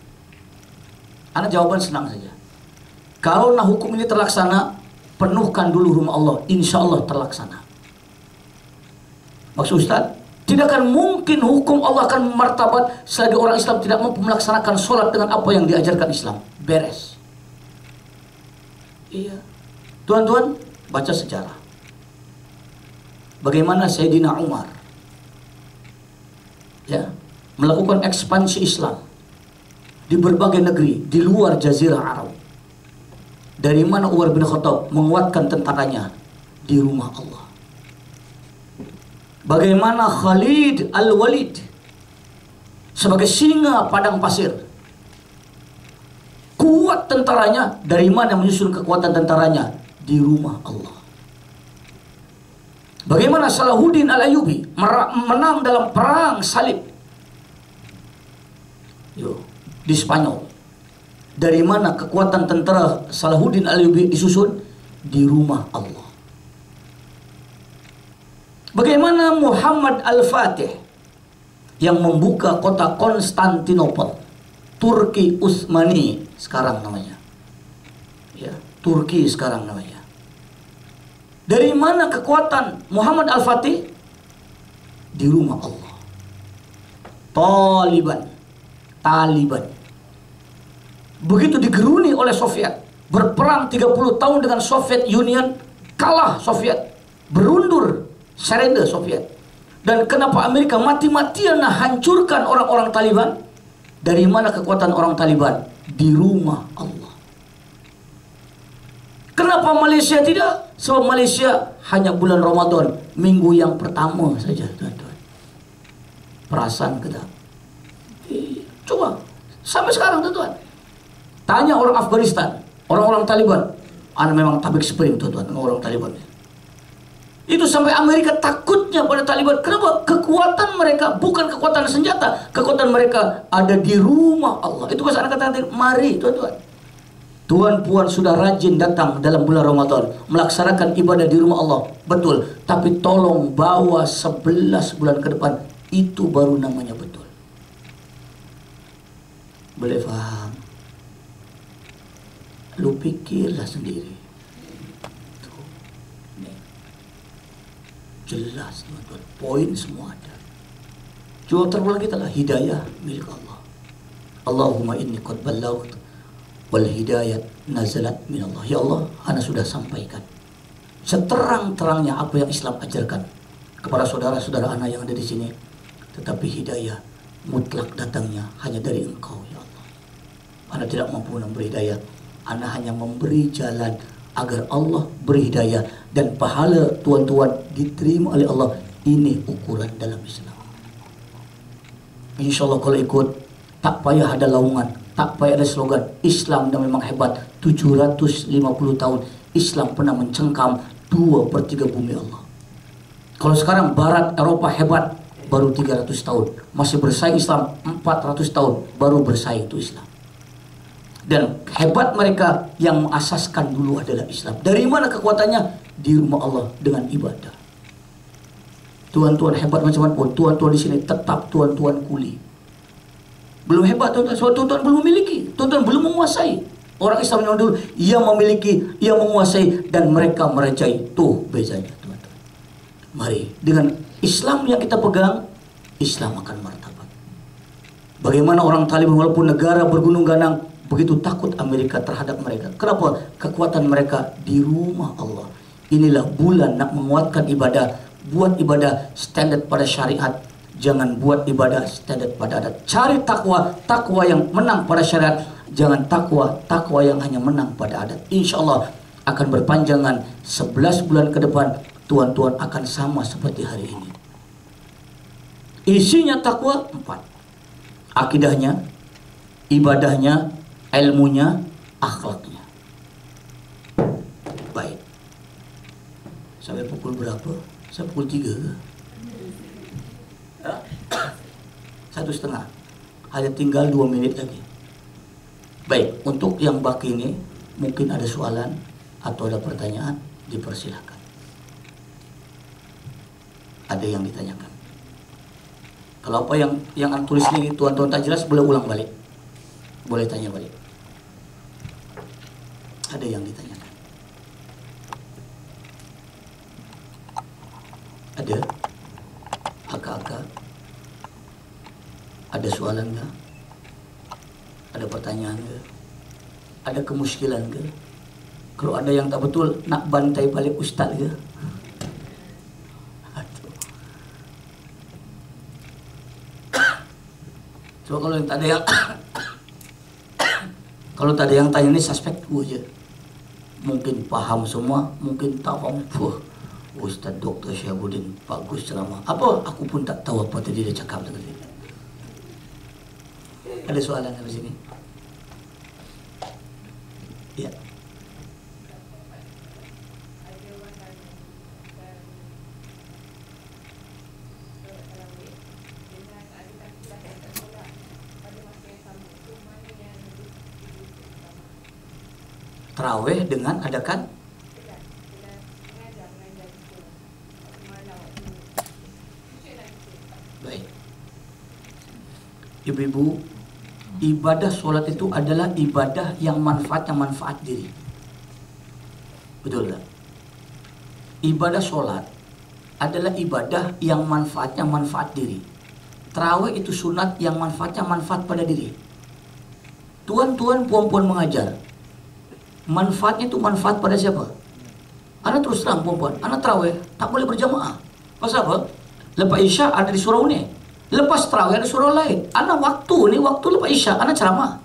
Ana jawaban senang saja. Kalau nak hukum ini terlaksana, penuhkan dulu rumah Allah, insya Allah terlaksana. Maksud Ustaz, tidak akan mungkin hukum Allah akan martabat selagi orang Islam tidak mampu melaksanakan sholat dengan apa yang diajarkan Islam. Beres. Iya. Tuan-tuan, baca sejarah. Bagaimana Sayyidina Umar ya, melakukan ekspansi Islam di berbagai negeri di luar Jazirah Arab. Dari mana Umar bin Khattab menguatkan tentaranya? Di rumah Allah. Bagaimana Khalid Al-Walid sebagai singa padang pasir, kuat tentaranya. Dari mana menyusun kekuatan tentaranya? Di rumah Allah. Bagaimana Salahuddin Al-Ayyubi menang dalam perang salib di Spanyol. Dari mana kekuatan tentara Salahuddin Al-Ayyubi disusun? Di rumah Allah. Bagaimana Muhammad Al-Fatih yang membuka kota Konstantinopel, Turki Utsmani sekarang namanya. Ya, Turki sekarang namanya. Dari mana kekuatan Muhammad Al-Fatih? Di rumah Allah. Taliban. Begitu digeruni oleh Soviet, berperang 30 tahun dengan Soviet Union, kalah Soviet, berundur, surrender Soviet. Dan kenapa Amerika mati-matian hancurkan orang-orang Taliban? Dari mana kekuatan orang Taliban? Di rumah Allah. Kenapa Malaysia tidak? Sebab Malaysia hanya bulan Ramadan, minggu yang pertama saja, tuan-tuan. Perasaan kita. Coba, sampai sekarang tuan-tuan. Tanya orang Afghanistan, orang-orang Taliban. Anda memang tabik spring tuan-tuan dengan orang Taliban. Itu sampai Amerika takutnya pada Taliban. Kenapa? Kekuatan mereka bukan kekuatan senjata. Kekuatan mereka ada di rumah Allah. Itu pasal anak kata nanti, mari tuan-tuan. Tuan puan sudah rajin datang dalam bulan Ramadan, melaksanakan ibadah di rumah Allah, betul. Tapi tolong bawa 11 bulan ke depan, itu baru namanya betul. Boleh faham? Lu pikirlah sendiri. Tuh. Nih. Jelas teman-teman, poin semua ada. Cuma terpulang kita lah, hidayah milik Allah. Allahumma inni qad ballaghtu wal hidayat nazalat min Allah. Ya Allah, ana sudah sampaikan seterang-terangnya apa yang Islam ajarkan kepada saudara-saudara ana yang ada di sini. Tetapi hidayah mutlak datangnya hanya dari Engkau, ya Allah. Ana tidak mampu memberi hidayah. Ana hanya memberi jalan agar Allah beri hidayah, dan pahala tuan-tuan diterima oleh Allah. Ini ukuran dalam Islam. Insya Allah kalau ikut, tak payah ada laungan, tak payah ada slogan. Islam dah memang hebat. 750 tahun Islam pernah mencengkam 2/3 bumi Allah. Kalau sekarang Barat Eropa hebat, baru 300 tahun. Masih bersaing Islam 400 tahun, baru bersaing itu Islam. Dan hebat mereka yang mengasaskan dulu adalah Islam. Dari mana kekuatannya? Di rumah Allah dengan ibadah. Tuan-tuan hebat macam mana pun, tuan-tuan di sini tetap tuan-tuan kuli. Belum hebat tuan-tuan, sebab tuan-tuan belum memiliki, tuan-tuan belum menguasai. Orang Islam yang dulu, ia memiliki, ia menguasai, dan mereka merajai. Tuh bezanya teman-teman. Mari, dengan Islam yang kita pegang, Islam akan martabat. Bagaimana orang Taliban walaupun negara bergunung ganang, begitu takut Amerika terhadap mereka. Kenapa? Kekuatan mereka di rumah Allah. Inilah bulan nak menguatkan ibadah. Buat ibadah standar pada syariat, jangan buat ibadah standar pada adat. Cari takwa, takwa yang menang pada syariat. Jangan takwa, takwa yang hanya menang pada adat. Insya Allah akan berpanjangan 11 bulan ke depan. Tuan-tuan akan sama seperti hari ini. Isinya takwa 4. Akidahnya, ibadahnya, ilmunya, akhlaknya. Baik. Sampai pukul berapa? Sampai pukul 3 ke? 1:30. Hanya tinggal 2 menit lagi. Baik, untuk yang baki ini mungkin ada soalan atau ada pertanyaan, dipersilakan. Ada yang ditanyakan. Kalau apa yang tulis ini tuan-tuan tak jelas, boleh ulang balik. Boleh tanya balik. Ada yang ditanyakan. Ada? Akak-akak? Ada soalan ke? Ada pertanyaan ke? Ada kemuskilan ke? Kalau ada yang tak betul, nak bantai balik ustaz ke? Coba kalau yang tak ada yang kalau tak ada yang tanya ini suspek dua je. Mungkin paham semua, mungkin tak paham. Ustaz Dr. Syahabuddin bagus ceramah. Apa? Aku pun tak tahu apa tadi dia cakap tadi. Ada soalan dari sini? Ya. Tarawih dengan adakan baik. Ibu-ibu, ibadah sholat itu adalah ibadah yang manfaat diri. Betul tak? Ibadah sholat adalah ibadah yang manfaatnya manfaat diri. Tarawih itu sunat yang manfaatnya manfaat pada diri. Tuan-tuan, puan-puan mengajar, manfaatnya itu manfaat pada siapa? Anak terus terang puan-puan, anak tarawih tak boleh berjamaah. Pasal apa? Lepas Isya ada di surau ni, lepas tarawih ada surau lain. Anak waktu lepas Isya, anak ceramah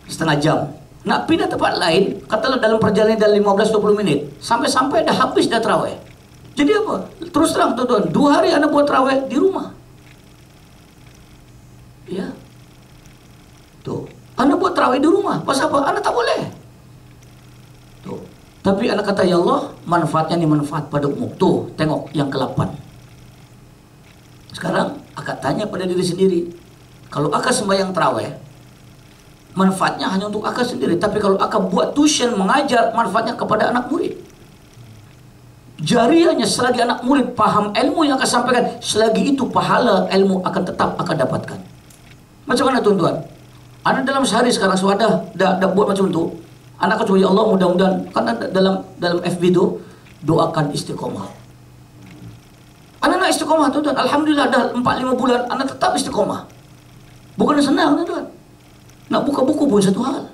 setengah jam. Nak pindah tempat lain, katalah dalam perjalanan dalam 15-20 menit, sampai-sampai dah habis dah tarawih. Jadi apa? Terus terang tuan-tuan, 2 hari anak buat tarawih di rumah. Ya. Tuh, anak buat tarawih di rumah. Pasal apa? Anak tak boleh. Tuh. Tapi anak kata, ya Allah, manfaatnya ni manfaat pada umum. Tuh, tengok yang ke-8. Sekarang akak tanya pada diri sendiri, kalau akak sembahyang tarawih, manfaatnya hanya untuk akak sendiri. Tapi kalau akak buat tuition mengajar, manfaatnya kepada anak murid. Jariahnya selagi anak murid paham ilmu yang akak sampaikan, selagi itu pahala ilmu akan tetap akak dapatkan. Macam mana tuan-tuan? Anak dalam sehari sekarang sudah dah buat macam tu. Anak coba, ya Allah mudah-mudahan, kan dalam FB tu doakan istiqomah. Anak istiqomah tuan-tuan. Alhamdulillah dah 4-5 bulan anak tetap istiqomah. Bukan senang tuan-tuan. Nak buka buku pun satu hal.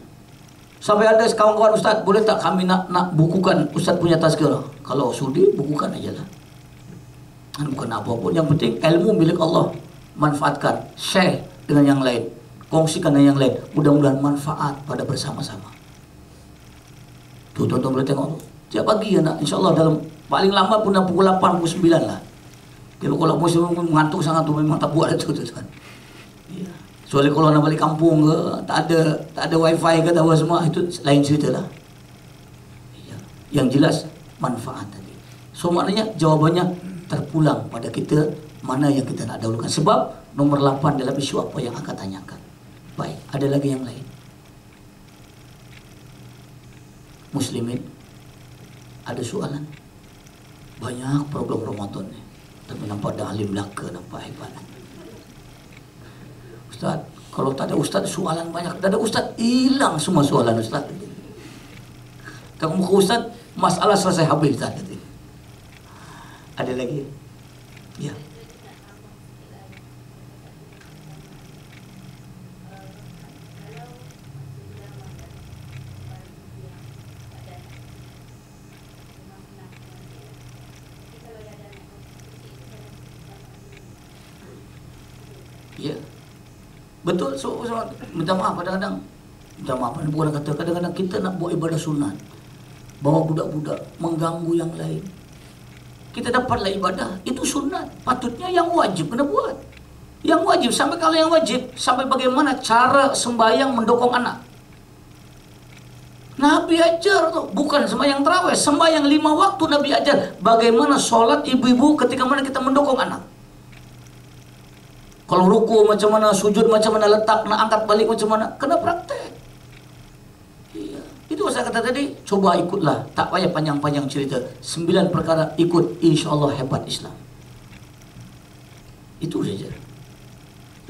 Sampai ada kawan-kawan ustaz, boleh tak kami nak bukukan ustaz punya tazkirah? Kalau sudi, bukukan aja lah. Bukan apa pun. Yang penting ilmu milik Allah. Manfaatkan, share dengan yang lain, kongsikan dengan yang lain. Mudah-mudahan manfaat pada bersama-sama. Tuh tuan-tuan boleh tengok tu. Tiap pagi anak, insyaAllah dalam paling lama pun pukul 8, pukul 9 lah. Kalau musim mengantuk sangat tu memang tak buat itu tuan. Ya. Soalnya kalau nak balik kampung ke, tak ada wifi ke, tahu semua, itu lain cerita lah. Ya. Yang jelas manfaat tadi. So maknanya jawabannya terpulang pada kita mana yang kita nak dahulukan. Sebab nomor 8 dalam isu apa yang akan tanyakan. Baik, ada lagi yang lain. Muslimin, ada soalan. Banyak program Ramadan ni. Tapi nampak ada alim belaka, nampak hebat. Ustaz, kalau tak ada ustaz, soalan banyak. Tak ada ustaz, hilang semua soalan ustaz. Tengok muka ustaz, masalah selesai habis ustaz. Ada lagi? Ya. Ya. Betul, minta maaf kadang-kadang. Minta maaf, bukan kata kadang-kadang kita nak buat ibadah sunat, bawa budak-budak mengganggu yang lain. Kita dapatlah ibadah, itu sunat. Patutnya yang wajib kena buat. Yang wajib, sampai kalau yang wajib, sampai bagaimana cara sembahyang mendokong anak. Nabi ajar tu, bukan sembahyang tarawih, sembahyang 5 waktu Nabi ajar. Bagaimana solat ibu-ibu ketika mana kita mendokong anak. Kalau ruku macam mana, sujud macam mana, letak, nak angkat balik macam mana, kena praktek. Iya. Itu saya kata tadi, coba ikutlah, tak payah panjang-panjang cerita. 9 perkara ikut, insya-Allah hebat Islam. Itu saja.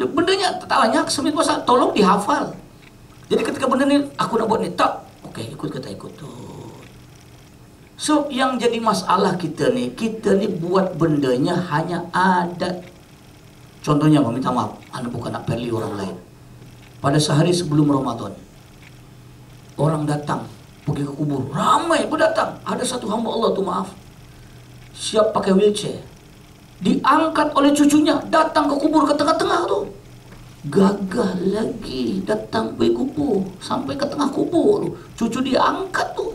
Bendanya tak banyak, 9 pasal, tolong dihafal. Jadi ketika benda ni, aku nak buat ni, tak, okey, ikut kata ikut tu. So, yang jadi masalah kita ni buat bendanya hanya adat. Contohnya, minta maaf, anda bukan nak perli orang lain. Pada sehari sebelum Ramadan, orang datang pergi ke kubur, ramai berdatang. Ada satu hamba Allah tu, maaf, siap pakai wheelchair, diangkat oleh cucunya, datang ke kubur ke tengah-tengah tu. Gagah lagi datang pergi kubur, sampai ke tengah kubur tu, cucu dia angkat tu.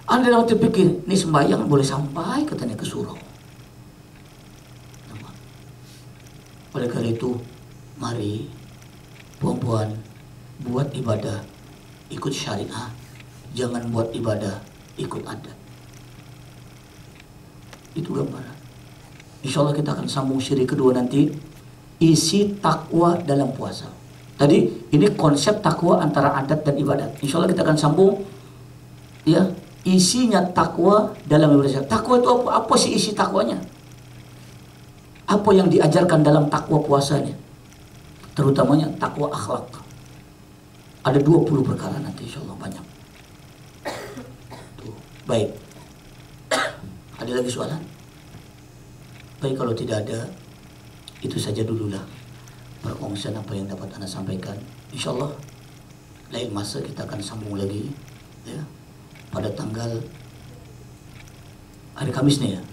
Anda dalam terfikir, ni sembahyang boleh sampai katanya ke surau. Oleh kerana itu, mari puan-puan buat ibadah ikut syariah, jangan buat ibadah ikut adat. Itu gambaran. InsyaAllah kita akan sambung siri kedua nanti, isi takwa dalam puasa. Tadi ini konsep takwa antara adat dan ibadat. InsyaAllah kita akan sambung, ya, isinya takwa dalam ibadah. Takwa itu apa? Apa sih isi takwanya? Apa yang diajarkan dalam takwa puasanya? Terutamanya takwa akhlak. Ada 20 perkara nanti, insyaAllah banyak. Tuh. Baik. Ada lagi soalan? Baik, kalau tidak ada, itu saja dululah perkongsian apa yang dapat anda sampaikan. InsyaAllah lain masa kita akan sambung lagi, ya, pada tanggal hari Kamis ni, ya.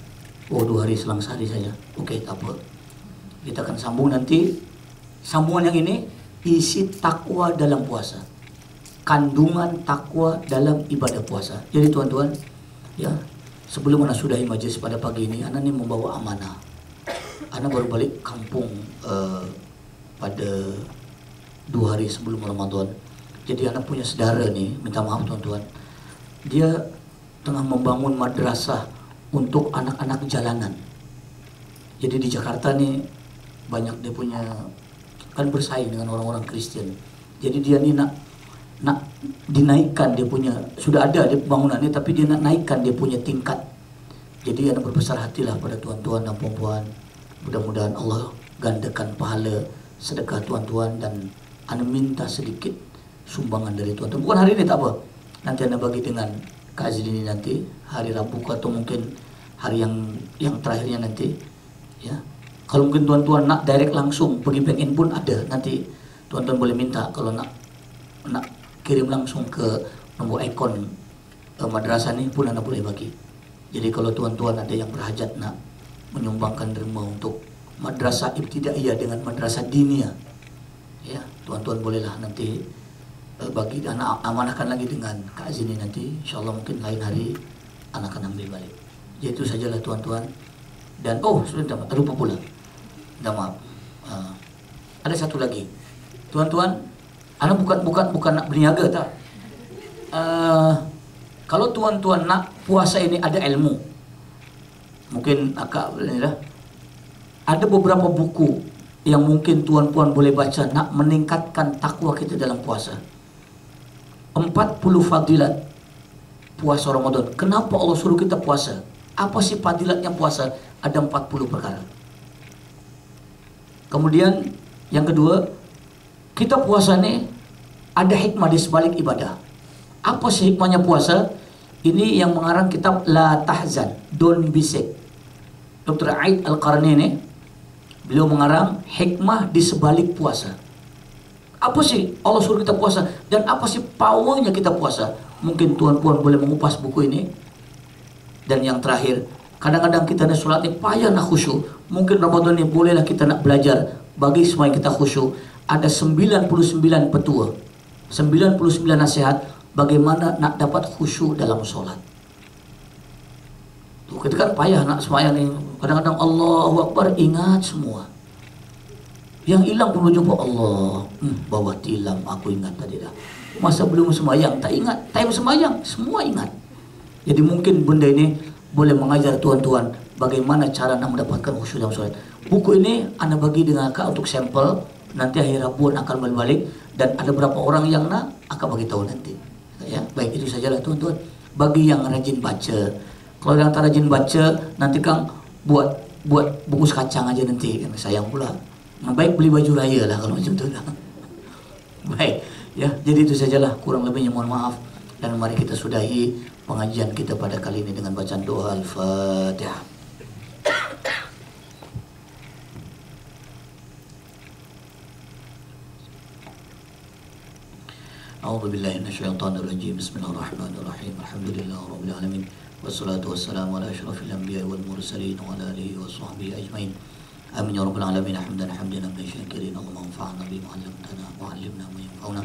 Oh, 2 hari selang sehari saja. Okey, tak apa. Kita akan sambung nanti. Sambungan yang ini, isi takwa dalam puasa. Kandungan takwa dalam ibadah puasa. Jadi tuan-tuan, ya, sebelum anak sudahi majlis pada pagi ini, anak ni membawa amanah. Anak baru balik kampung pada 2 hari sebelum Ramadan. Jadi anak punya saudara ni, minta maaf tuan-tuan, dia tengah membangun madrasah untuk anak-anak jalanan. Jadi di Jakarta ni banyak dia punya, kan bersaing dengan orang-orang Kristian. Jadi dia ni nak dinaikkan dia punya, sudah ada dia bangunan ni, tapi dia nak naikkan dia punya tingkat. Jadi anda berbesar hatilah pada tuan-tuan dan puan-puan. Mudah-mudahan Allah gandakan pahala sedekah tuan-tuan, dan anda minta sedikit sumbangan dari tuan-tuan. Bukan hari ini, tak apa. Nanti anda bagi dengan Kak Azli ini nanti hari Rabu atau mungkin hari yang terakhirnya nanti. Ya. Kalau mungkin tuan-tuan nak direct langsung pergi bank in pun ada. Nanti tuan-tuan boleh minta kalau nak kirim langsung ke nombor akun madrasah ni pun anda boleh bagi. Jadi kalau tuan-tuan ada yang berhajat nak menyumbangkan derma untuk madrasah ibtidaiyah dengan madrasah diniyah, ya, tuan-tuan bolehlah nanti bagi, anak amanahkan lagi dengan Kak Azini nanti. InsyaAllah mungkin lain hari anak akan ambil balik. Jadi itu sajalah tuan-tuan. Dan sudah lupa pula. Dah maaf. Ada satu lagi. Tuan-tuan, anak bukan nak berniaga tak. Kalau tuan-tuan nak puasa ini ada ilmu, mungkin akak dah ada beberapa buku yang mungkin tuan-puan boleh baca nak meningkatkan takwa kita dalam puasa. 40 fadilat puasa Ramadan. Kenapa Allah suruh kita puasa? Apa sih fadilatnya puasa? Ada 40 perkara. Kemudian yang kedua, kita puasa ni ada hikmah di sebalik ibadah. Apa sih hikmahnya puasa? Ini yang mengarang kitab La Tahzan, Don't Be Sick. Dr. Aid Al-Qarni, beliau mengarang hikmah di sebalik puasa. Apa sih Allah suruh kita puasa? Dan apa sih powernya kita puasa? Mungkin tuan-puan boleh mengupas buku ini. Dan yang terakhir, kadang-kadang kita nak solat ni payah nak khusyuk. Mungkin Ramadan ni bolehlah kita nak belajar bagi supaya kita khusyuk. Ada 99 petua, 99 nasihat bagaimana nak dapat khusyuk dalam solat. Tuh, kita kan payah nak sembahyang ni. Kadang-kadang Allahu Akbar ingat semua. Yang hilang pun jumpa Allah. Bawah tilam aku ingat tadi dah. Masa belum sembahyang tak ingat. Time sembahyang semua ingat. Jadi mungkin benda ini boleh mengajar tuan-tuan bagaimana cara nak mendapatkan khusyuk dalam solat. Buku ini anda bagi dengan akak untuk sampel. Nanti akhir Rabu akan balik dan ada berapa orang yang nak akak bagi tahu nanti. Ya, baik, itu sajalah tuan-tuan. Bagi yang rajin baca. Kalau yang tak rajin baca, nanti Kang buat bungkus kacang aja nanti. Sayang pula. Nah, baik beli baju raya lah kalau macam tu lah. Baik, ya, jadi itu sajalah, kurang lebihnya mohon maaf. Dan mari kita sudahi pengajian kita pada kali ini dengan bacaan doa Al-Fatihah. A'udzu billahi minasyaitonir rajim. Bismillahirrahmanirrahim. Alhamdulillahirabbil alamin. Wassalatu wassalamu ala asyrafil anbiya'i wal mursalin wa ala alihi wa sahbihi ajmain. Amin ya rabbal alamin. Hamdan syakirin. Allahumma anfa'na bima 'allamtana wa 'allimna ma yanfa'una.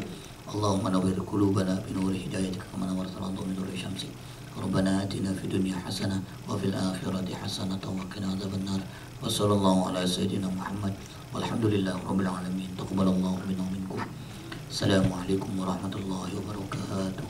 Allahumma nawwir qulubana bi nuri hidayatika kama nawwarta al-ardha bi nuri syamsik. Rabbana atina fid dunya hasanah wa fil akhirati hasanah wa qina adzabannar. Wa sallallahu ala sayyidina Muhammad walhamdulillahi rabbil alamin. Taqabbalallahu minna wa minkum. Assalamualaikum warahmatullahi wabarakatuh.